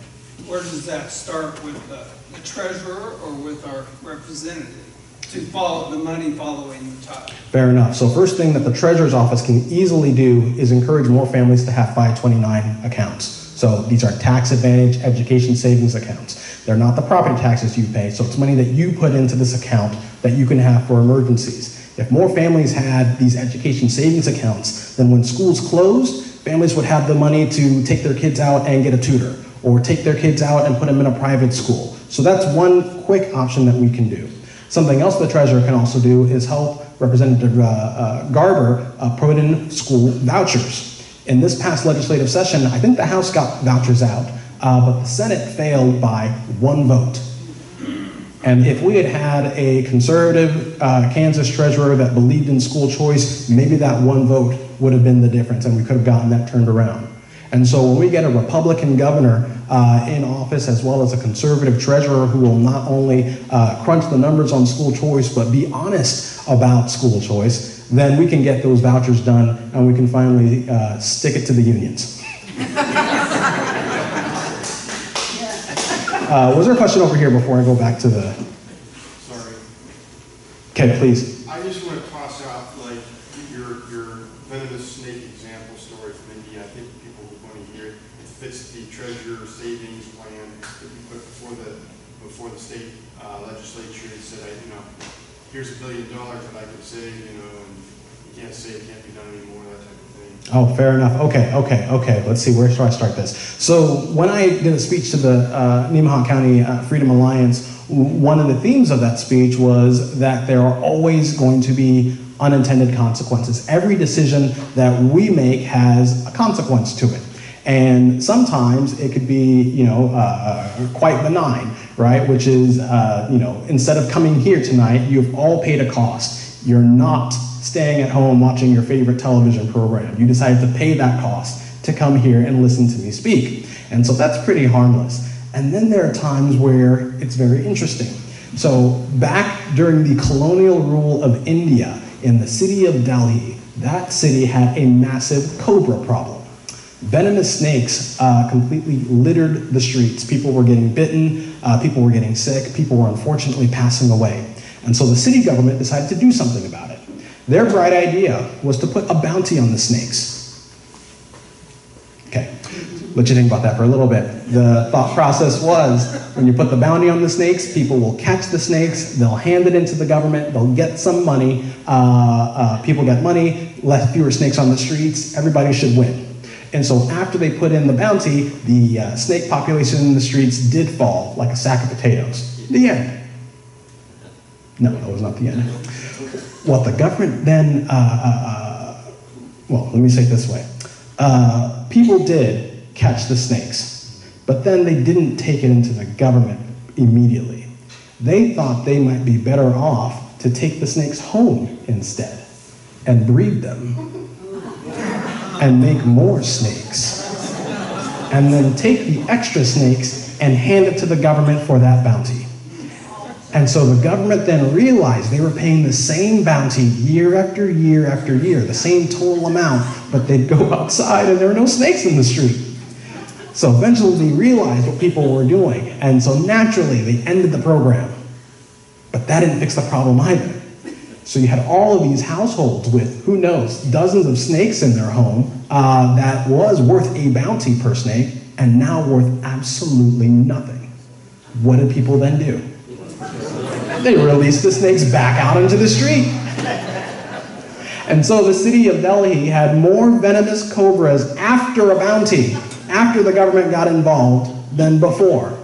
Speaker 13: Where does that start, with the treasurer or with our representative? To follow the money following the child. Fair
Speaker 9: enough. So first thing that the treasurer's office can easily do is encourage more families to have 529 accounts. So these are tax advantage education savings accounts. They're not the property taxes you pay, so it's money that you put into this account that you can have for emergencies. If more families had these education savings accounts, then when schools closed, families would have the money to take their kids out and get a tutor, or take their kids out and put them in a private school. So that's one quick option that we can do. Something else the treasurer can also do is help Representative Garber put in school vouchers. In this past legislative session, I think the House got vouchers out, but the Senate failed by 1 vote. And if we had had a conservative Kansas treasurer that believed in school choice, maybe that 1 vote would have been the difference, and we could have gotten that turned around. And so when we get a Republican governor in office, as well as a conservative treasurer who will not only crunch the numbers on school choice, but be honest about school choice, then we can get those vouchers done, and we can finally stick it to the unions. Was there a question over here before I go back to the...
Speaker 12: Sorry.
Speaker 9: Okay, please.
Speaker 12: I just want to toss out, like, your venomous snake example story from India. I think people would want to hear it. It fits the treasurer savings plan that you put before the state legislature. It said, here's $1 billion that I could save, and you can't say it can't be done anymore, that type of thing.
Speaker 9: Oh, fair enough. Okay. Let's see, where should I start this? So when I did a speech to the Nemaha County Freedom Alliance, one of the themes of that speech was that there are always going to be unintended consequences. Every decision that we make has a consequence to it. And sometimes it could be, quite benign, right? Which is, instead of coming here tonight, you've all paid a cost. You're not staying at home watching your favorite television program. You decided to pay that cost to come here and listen to me speak. And so that's pretty harmless. And then there are times where it's very interesting. So back during the colonial rule of India in the city of Delhi, that city had a massive cobra problem. Venomous snakes completely littered the streets. People were getting bitten, people were getting sick, people were unfortunately passing away. And so the city government decided to do something about it. Their bright idea was to put a bounty on the snakes. Okay, let you think about that for a little bit. The thought process was, when you put the bounty on the snakes, people will catch the snakes, they'll hand it into the government, they'll get some money, people get money, fewer snakes on the streets, everybody should win. And so after they put in the bounty, the snake population in the streets did fall like a sack of potatoes. The end. No, that was not the end. What the government then, well, let me say it this way. People did catch the snakes, but then they didn't take it into the government immediately. They thought they might be better off to take the snakes home instead and breed them and make more snakes, and then take the extra snakes and hand it to the government for that bounty. And so the government then realized they were paying the same bounty year after year after year, the same total amount, but they'd go outside and there were no snakes in the street. So eventually they realized what people were doing, and so naturally they ended the program. But that didn't fix the problem either. So you had all of these households with, who knows, dozens of snakes in their home that was worth a bounty per snake, and now worth absolutely nothing. What did people then do? They released the snakes back out into the street. And so the city of Delhi had more venomous cobras after a bounty, after the government got involved, than before.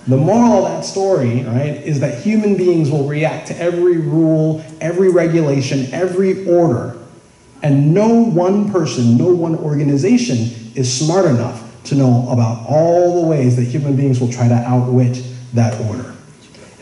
Speaker 9: The moral of that story, right, is that human beings will react to every rule, every regulation, every order. And no one person, no one organization is smart enough to know about all the ways that human beings will try to outwit that order.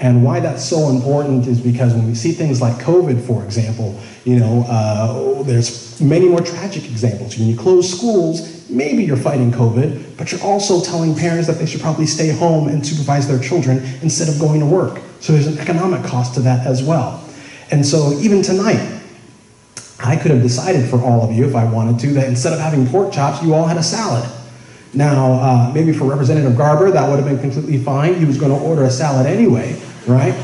Speaker 9: And why that's so important is because when we see things like COVID, for example, there's many more tragic examples. When you close schools, maybe you're fighting COVID, but you're also telling parents that they should probably stay home and supervise their children instead of going to work. So there's an economic cost to that as well. And so even tonight, I could have decided for all of you, if I wanted to, that instead of having pork chops, you all had a salad. Now, maybe for Representative Garber, that would have been completely fine. He was going to order a salad anyway, right?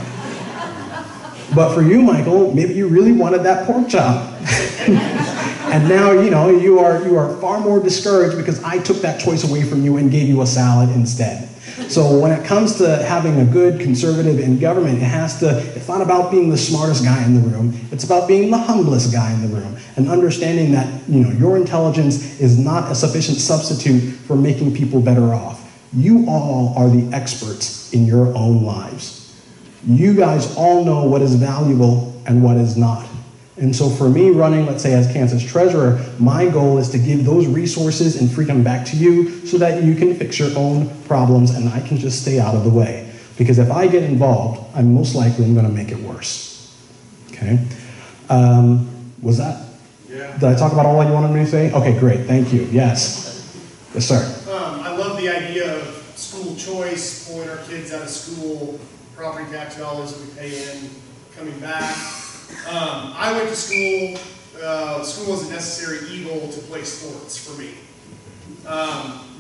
Speaker 9: But for you, Michael, maybe you really wanted that pork chop. And now, you are far more discouraged because I took that choice away from you and gave you a salad instead. So when it comes to having a good conservative in government, it's not about being the smartest guy in the room. It's about being the humblest guy in the room and understanding that, your intelligence is not a sufficient substitute for making people better off. You all are the experts in your own lives. You guys all know what is valuable and what is not. And so for me running, let's say as Kansas treasurer, my goal is to give those resources and freedom back to you so that you can fix your own problems and I can just stay out of the way. Because if I get involved, I'm most likely going to make it worse. Okay? Was that?
Speaker 12: Yeah.
Speaker 9: Did I talk about all you wanted me to say? Okay, great. Thank you. Yes. Yes, sir.
Speaker 5: I love the idea of school choice, pulling our kids out of school, property tax dollars that we pay in, coming back. I went to school, school was a necessary evil to play sports for me.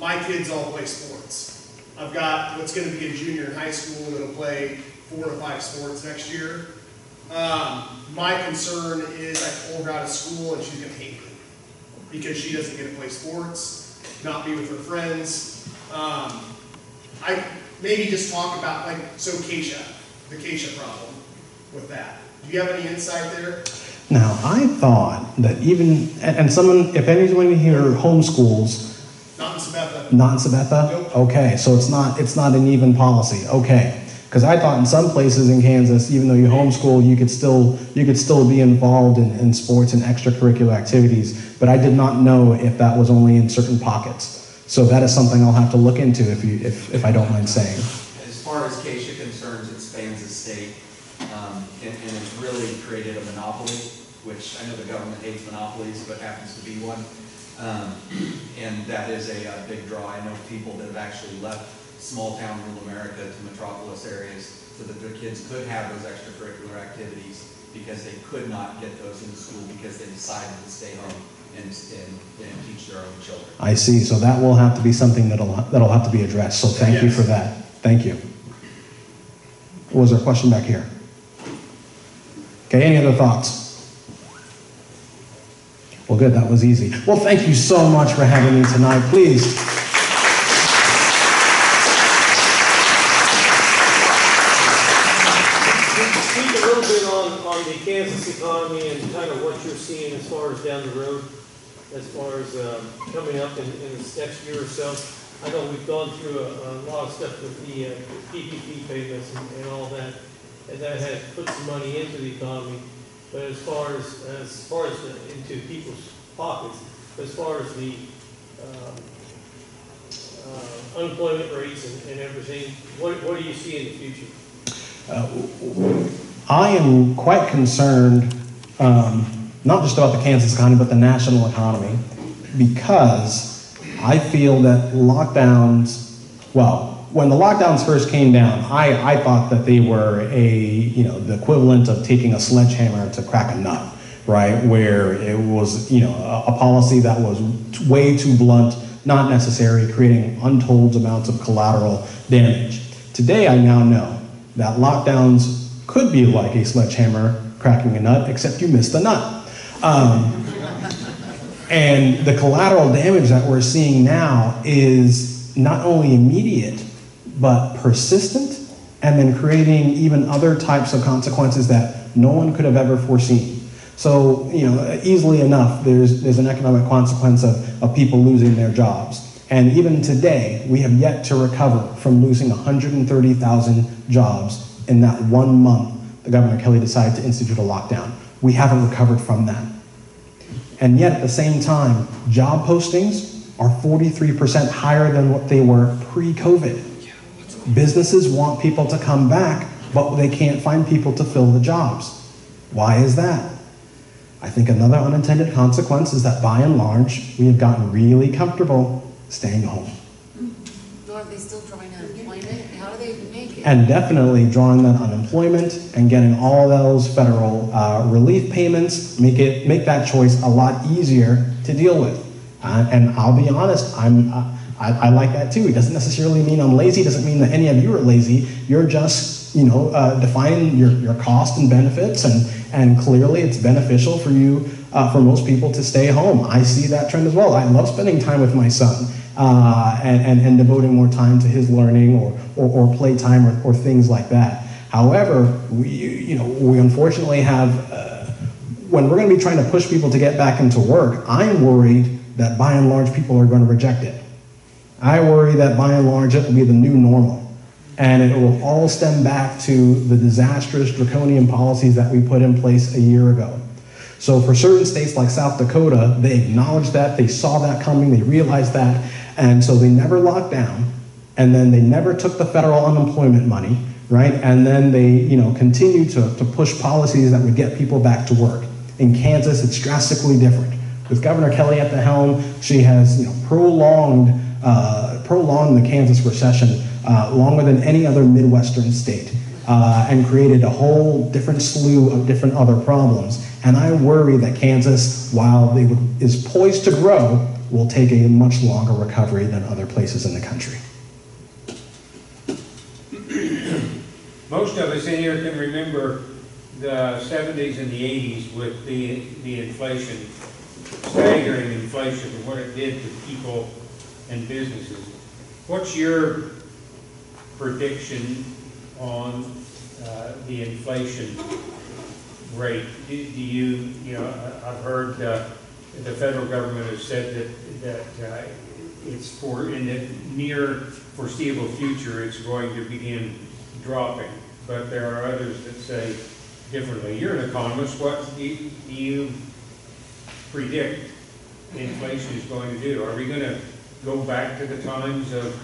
Speaker 5: My kids all play sports. I've got what's going to be a junior in high school that'll play 4 to 5 sports next year. My concern is I pull her out of school and she's going to hate me because she doesn't get to play sports, not be with her friends. I maybe just talk about, like, so Keisha, the Keisha problem with that. Do you have any insight there?
Speaker 9: Now, I thought that even, and someone, if anyone here homeschools,
Speaker 5: Not in Sabetha.
Speaker 9: not in Sabetha?
Speaker 5: Nope.
Speaker 9: Okay, so it's not an even policy. Okay. Because I thought in some places in Kansas, even though you homeschool, you could still be involved in sports and extracurricular activities. But I did not know if that was only in certain pockets. So that is something I'll have to look into if I don't mind saying.
Speaker 10: As far as Keisha concerns, it spans the state, and it's really created a monopoly, which I know the government hates monopolies, but happens to be one. And that is a big draw. I know people that have actually left small town rural America to metropolis areas so that their kids could have those extracurricular activities because they could not get those in school because they decided to stay home and teach their own children.
Speaker 9: I see. So that will have to be something that'll have to be addressed. So thank you for that. Thank you. Was there a question back here? Okay, any other thoughts? Well, good, that was easy. Well, thank you so much for having me tonight. Please.
Speaker 1: Speak a little bit on the Kansas economy and kind of what you're seeing as far as down the road, as far as coming up in this next year or so. I know we've gone through a lot of stuff with the PPP payments and all that, and that has put some money into the economy. But as far as into people's pockets, as far as the unemployment rates and everything, what do you see in the future?
Speaker 9: I am quite concerned, not just about the Kansas economy, but the national economy, because I feel that lockdowns, well, when the lockdowns first came down, I thought that they were the equivalent of taking a sledgehammer to crack a nut, right? Where it was, a policy that was way too blunt, not necessary, creating untold amounts of collateral damage. Today, I now know that lockdowns could be like a sledgehammer cracking a nut, except you missed the nut. And the collateral damage that we're seeing now is not only immediate, but persistent, and then creating even other types of consequences that no one could have ever foreseen. So, easily enough, there's an economic consequence of people losing their jobs. And even today, we have yet to recover from losing 130,000 jobs in that 1 month the Governor Kelly decided to institute a lockdown. We haven't recovered from that. And yet, at the same time, job postings are 43% higher than what they were pre-COVID. Businesses want people to come back, but they can't find people to fill the jobs. Why is that? I think another unintended consequence is that by and large, we have gotten really comfortable staying home.
Speaker 11: Or are they still drawing unemployment? How do they make it?
Speaker 9: And definitely drawing that unemployment and getting all those federal relief payments make that choice a lot easier to deal with. And I'll be honest, I like that too. It doesn't necessarily mean I'm lazy. It doesn't mean that any of you are lazy. You're just, defining your cost and benefits, and clearly it's beneficial for you, for most people, to stay home. I see that trend as well. I love spending time with my son and devoting more time to his learning or playtime or things like that. However, we unfortunately have, when we're going to be trying to push people to get back into work, I'm worried that by and large people are going to reject it. I worry that by and large it will be the new normal. and it will all stem back to the disastrous draconian policies that we put in place a year ago. So for certain states like South Dakota, they acknowledged that, they saw that coming, they realized that, and so they never locked down, and then they never took the federal unemployment money, right? And then they, continued to push policies that would get people back to work. In Kansas, it's drastically different. With Governor Kelly at the helm, she has, prolonged the Kansas recession longer than any other Midwestern state, and created a whole different slew of different other problems. And I worry that Kansas, while is poised to grow, will take a much longer recovery than other places in the country.
Speaker 14: Most of us in here can remember the 70s and the 80s with the inflation, staggering inflation and what it did to people and businesses. What's your prediction on the inflation rate? Do you, I've heard the federal government has said that it's in the near foreseeable future it's going to begin dropping, but there are others that say differently. You're an economist. What do you predict inflation is going to do? Are we going to go back to the times of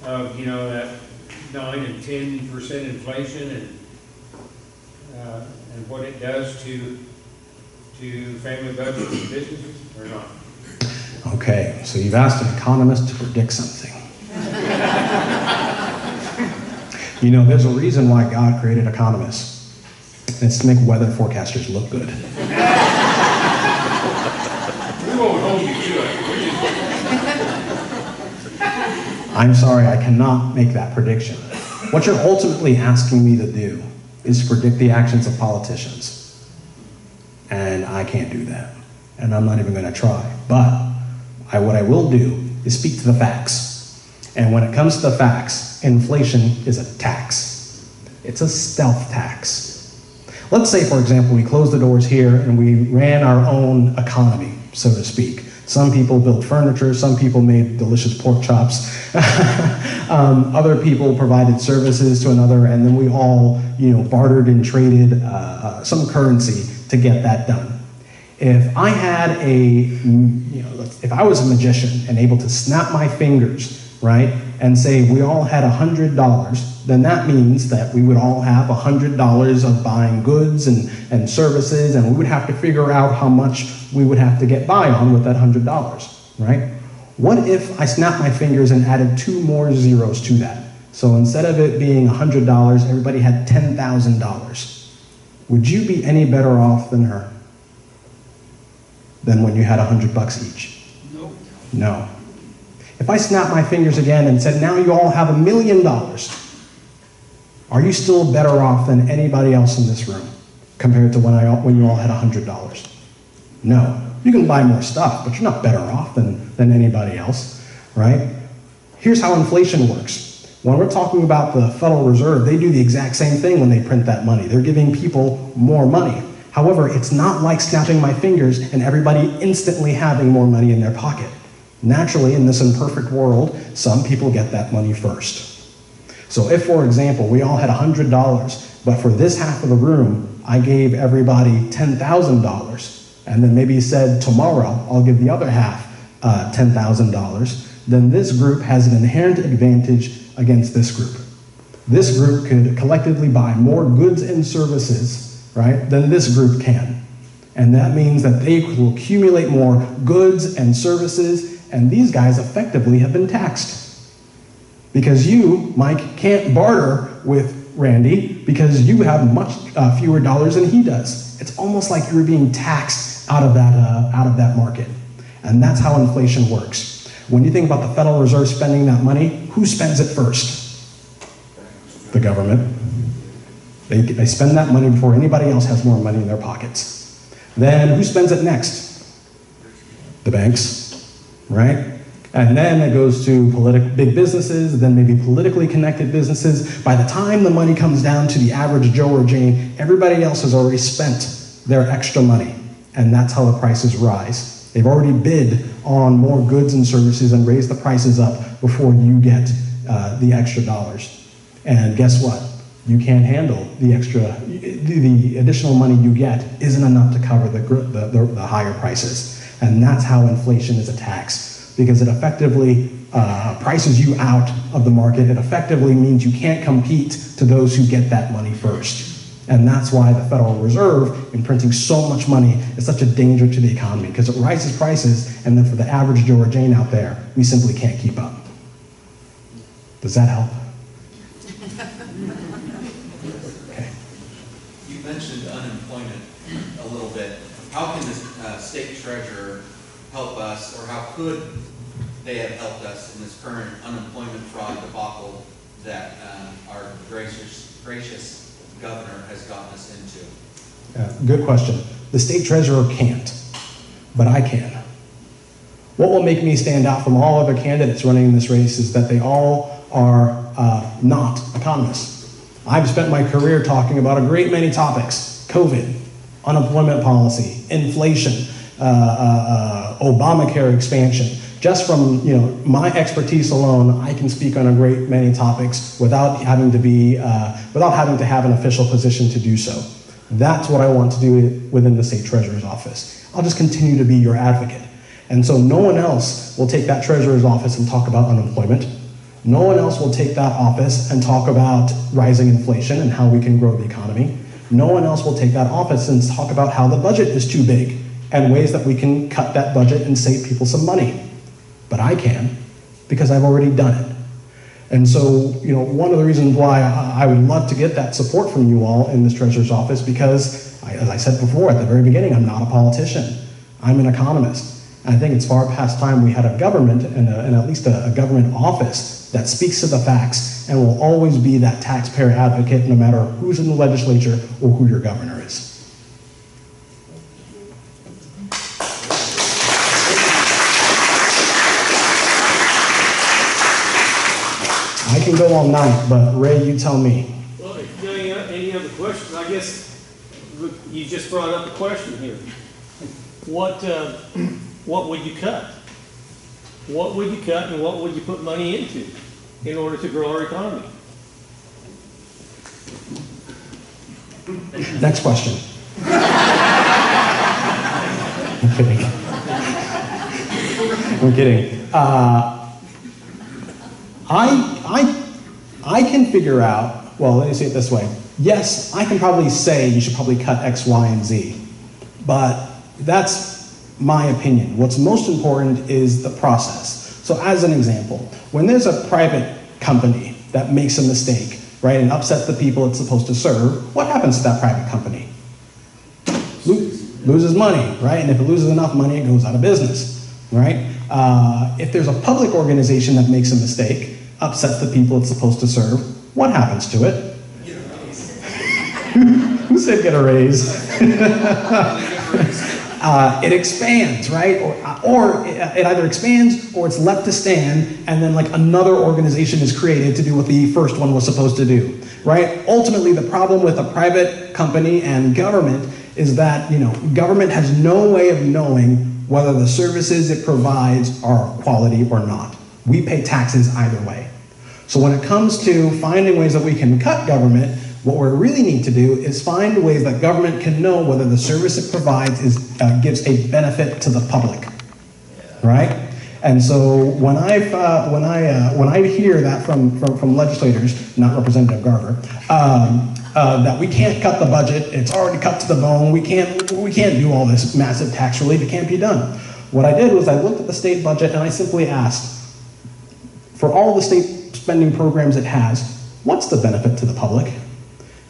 Speaker 14: that 9 and 10% inflation and what it does to family budgets and businesses, or not?
Speaker 9: Okay, so you've asked an economist to predict something. There's a reason why God created economists. And it's to make weather forecasters look good.
Speaker 14: We won't hold you to it.
Speaker 9: I'm sorry, I cannot make that prediction. What you're ultimately asking me to do is to predict the actions of politicians. And I can't do that. And I'm not even going to try. But what I will do is speak to the facts. And when it comes to the facts, inflation is a tax. It's a stealth tax. Let's say, for example, we closed the doors here and we ran our own economy, so to speak. Some people built furniture, some people made delicious pork chops, other people provided services to another, and then we all, bartered and traded some currency to get that done. If I had if I was a magician and able to snap my fingers, right, and say we all had $100, then that means that we would all have $100 of buying goods and services, and we would have to figure out how much we would have to get by on with that $100, right? What if I snapped my fingers and added 2 more zeros to that? So instead of it being $100, everybody had $10,000. Would you be any better off than her? Than when you had $100 each? No. If I snap my fingers again and said, now you all have $1 million, are you still better off than anybody else in this room compared to when you all had $100? No. You can buy more stuff, but you're not better off than anybody else, right? Here's how inflation works. When we're talking about the Federal Reserve, they do the exact same thing when they print that money. They're giving people more money. However, it's not like snapping my fingers and everybody instantly having more money in their pocket. Naturally, in this imperfect world, some people get that money first. So if, for example, we all had $100, but for this half of the room, I gave everybody $10,000, and then maybe said, tomorrow, I'll give the other half $10,000, then this group has an inherent advantage against this group. This group could collectively buy more goods and services, right, than this group can. And that means that they will accumulate more goods and services, and these guys effectively have been taxed. Because you, Mike, can't barter with Randy because you have much fewer dollars than he does. It's almost like you're being taxed out of that market. And that's how inflation works. When you think about the Federal Reserve spending that money, who spends it first? The government. They spend that money before anybody else has more money in their pockets. Then who spends it next? The banks, right? And then it goes to big businesses, then maybe politically connected businesses. By the time the money comes down to the average Joe or Jane, everybody else has already spent their extra money. And that's how the prices rise. They've already bid on more goods and services and raised the prices up before you get the extra dollars. And guess what? You can't handle the the additional money you get isn't enough to cover the higher prices. And that's how inflation is a tax, because it effectively prices you out of the market. It effectively means you can't compete to those who get that money first. And that's why the Federal Reserve, in printing so much money, is such a danger to the economy, because it rises prices, and then for the average Joe or Jane out there, we simply can't keep up. Does that help? Okay.
Speaker 10: You mentioned unemployment a little bit. How can the state treasurer help us, or how could they have helped us in this current unemployment fraud debacle that our gracious governor has gotten us into?
Speaker 9: Good question. The state treasurer can't, but I can. What will make me stand out from all other candidates running in this race is that they all are not economists. I've spent my career talking about a great many topics: COVID, unemployment policy, inflation, Obamacare expansion. Just from my expertise alone, I can speak on a great many topics without having to have an official position to do so. That's what I want to do within the state treasurer's office. I'll just continue to be your advocate. And so no one else will take that treasurer's office and talk about unemployment. No one else will take that office and talk about rising inflation and how we can grow the economy. No one else will take that office and talk about how the budget is too big and ways that we can cut that budget and save people some money. But I can, because I've already done it. And so, one of the reasons why I would love to get that support from you all in this treasurer's office, because, as I said before at the very beginning, I'm not a politician. I'm an economist. And I think it's far past time we had a government and at least a government office that speaks to the facts and will always be that taxpayer advocate no matter who's in the legislature or who your governor is. I can go all night, but Ray, you tell me.
Speaker 14: Well, if you got any other questions, I guess you just brought up a question here. What would you cut? What would you cut, and what would you put money into in order to grow our economy?
Speaker 9: Next question. I'm kidding. I'm kidding. I can figure out, well, let me say it this way. Yes, I can probably say you should probably cut X, Y, and Z, but that's my opinion. What's most important is the process. So as an example, when there's a private company that makes a mistake, right, and upsets the people it's supposed to serve, what happens to that private company? Loses money, right? And if it loses enough money, it goes out of business, right? If there's a public organization that makes a mistake, upsets the people it's supposed to serve, what happens to it?
Speaker 10: Get a raise.
Speaker 9: Who said get a raise? It expands, right? Or it either expands or it's left to stand, and then like another organization is created to do what the first one was supposed to do, right? Ultimately, the problem with a private company and government is that, government has no way of knowing whether the services it provides are of quality or not. We pay taxes either way. So when it comes to finding ways that we can cut government, what we really need to do is find ways that government can know whether the service it provides gives a benefit to the public, right? And so when I hear that from legislators, not Representative Garver, that we can't cut the budget, it's already cut to the bone, we can't do all this massive tax relief, it can't be done. What I did was I looked at the state budget and I simply asked, for all the state spending programs it has, what's the benefit to the public?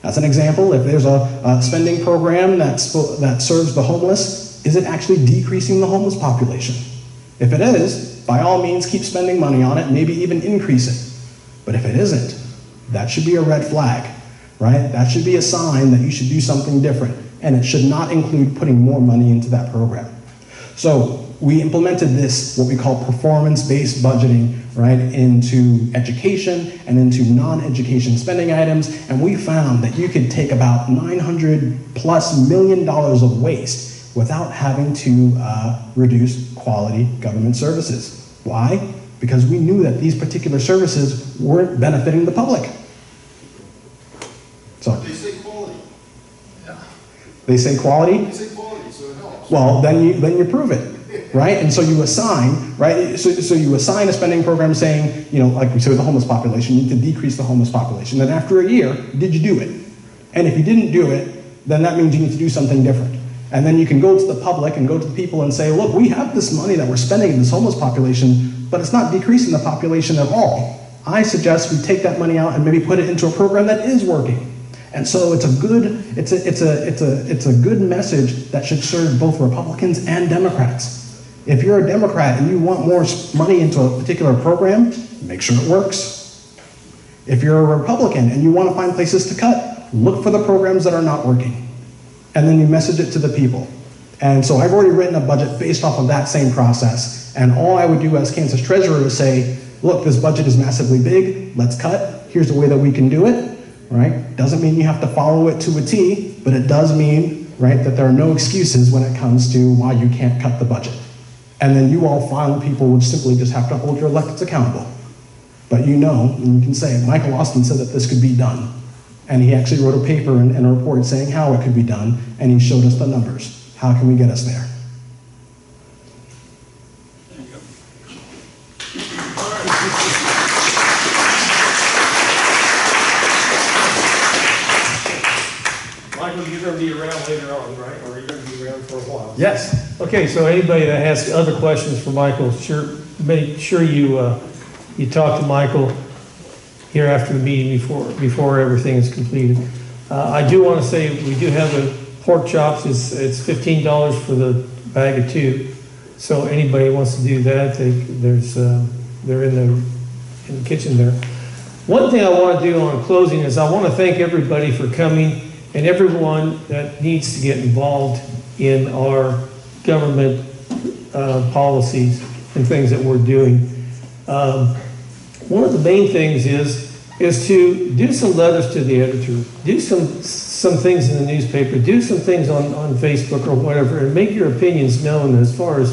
Speaker 9: As an example, if there's a spending program that serves the homeless, is it actually decreasing the homeless population? If it is, by all means keep spending money on it, maybe even increase it. But if it isn't, that should be a red flag, right? That should be a sign that you should do something different, and it should not include putting more money into that program. So we implemented this, what we call performance-based budgeting, right, into education and into non-education spending items, and we found that you could take about $900+ million of waste without having to reduce quality government services. Why? Because we knew that these particular services weren't benefiting the public. They say quality?
Speaker 12: They say quality, so it helps.
Speaker 9: Well, then you prove it, right? And so you assign, right? So you assign a spending program saying, you know, like we said with the homeless population, you need to decrease the homeless population. Then after a year, did you do it? And if you didn't do it, then that means you need to do something different. And then you can go to the public and go to the people and say, look, we have this money that we're spending in this homeless population, but it's not decreasing the population at all. I suggest we take that money out and maybe put it into a program that is working. And so it's a good message that should serve both Republicans and Democrats. If you're a Democrat and you want more money into a particular program, make sure it works. If you're a Republican and you want to find places to cut, look for the programs that are not working. And then you message it to the people. And so I've already written a budget based off of that same process. And all I would do as Kansas treasurer is say, look, this budget is massively big, let's cut, here's the way that we can do it, right? Doesn't mean you have to follow it to a T, but it does mean, right, that there are no excuses when it comes to why you can't cut the budget. And then you all final people would simply just have to hold your electeds accountable. But you know, and you can say, Michael Austin said that this could be done. And he actually wrote a paper and a report saying how it could be done, and he showed us the numbers. How can we get us there?
Speaker 1: Michael, you're going to be around later on, right? Or are you going to be around for a while?
Speaker 9: Yes.
Speaker 1: Okay, so anybody that has other questions for Michael, make sure you you talk to Michael here after the meeting before everything is completed. I do want to say we do have the pork chops. It's $15 for the bag of 2. So anybody wants to do that, they're in the kitchen there. One thing I want to do on closing is I want to thank everybody for coming and everyone that needs to get involved in our government policies and things that we're doing. One of the main things is to do some letters to the editor, do some things in the newspaper, do some things on Facebook or whatever, and make your opinions known as far as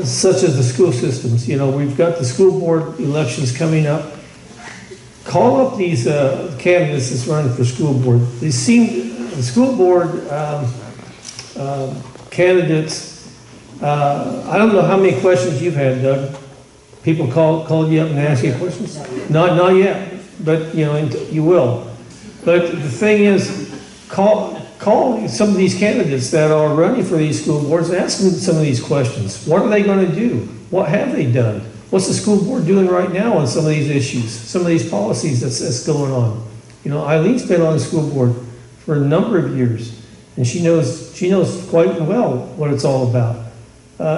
Speaker 1: such as the school systems. You know, we've got the school board elections coming up. Call up these candidates that's running for school board. The school board candidates, I don't know how many questions you've had, Doug. People called you up and asked you questions? Not yet, but you know, you will. But the thing is, call some of these candidates that are running for these school boards and ask them some of these questions. What are they going to do? What have they done? What's the school board doing right now on some of these issues, some of these policies that's going on? You know, Eileen's been on the school board for a number of years, and she knows quite well what it's all about.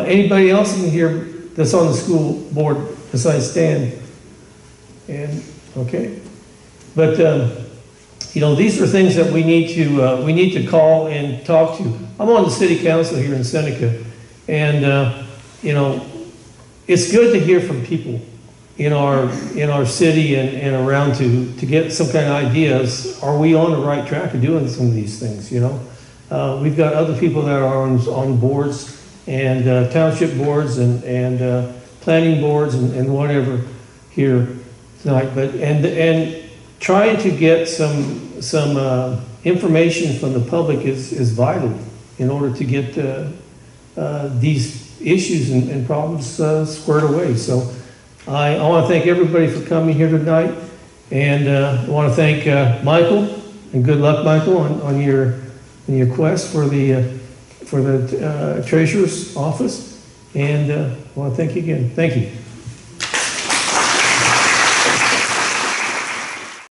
Speaker 1: Anybody else in here that's on the school board besides Stan? And okay, but you know, these are things that we need to call and talk to. I'm on the city council here in Seneca, and you know, it's good to hear from people in our city and around to get some kind of ideas. Are we on the right track of doing some of these things? You know, we've got other people that are on boards and township boards and planning boards and whatever here tonight. But and trying to get some information from the public is vital in order to get these issues and problems squared away. So I want to thank everybody for coming here tonight, and I want to thank Michael, and good luck, Michael, on your quest for the treasurer's office. And I want to thank you again. Thank you.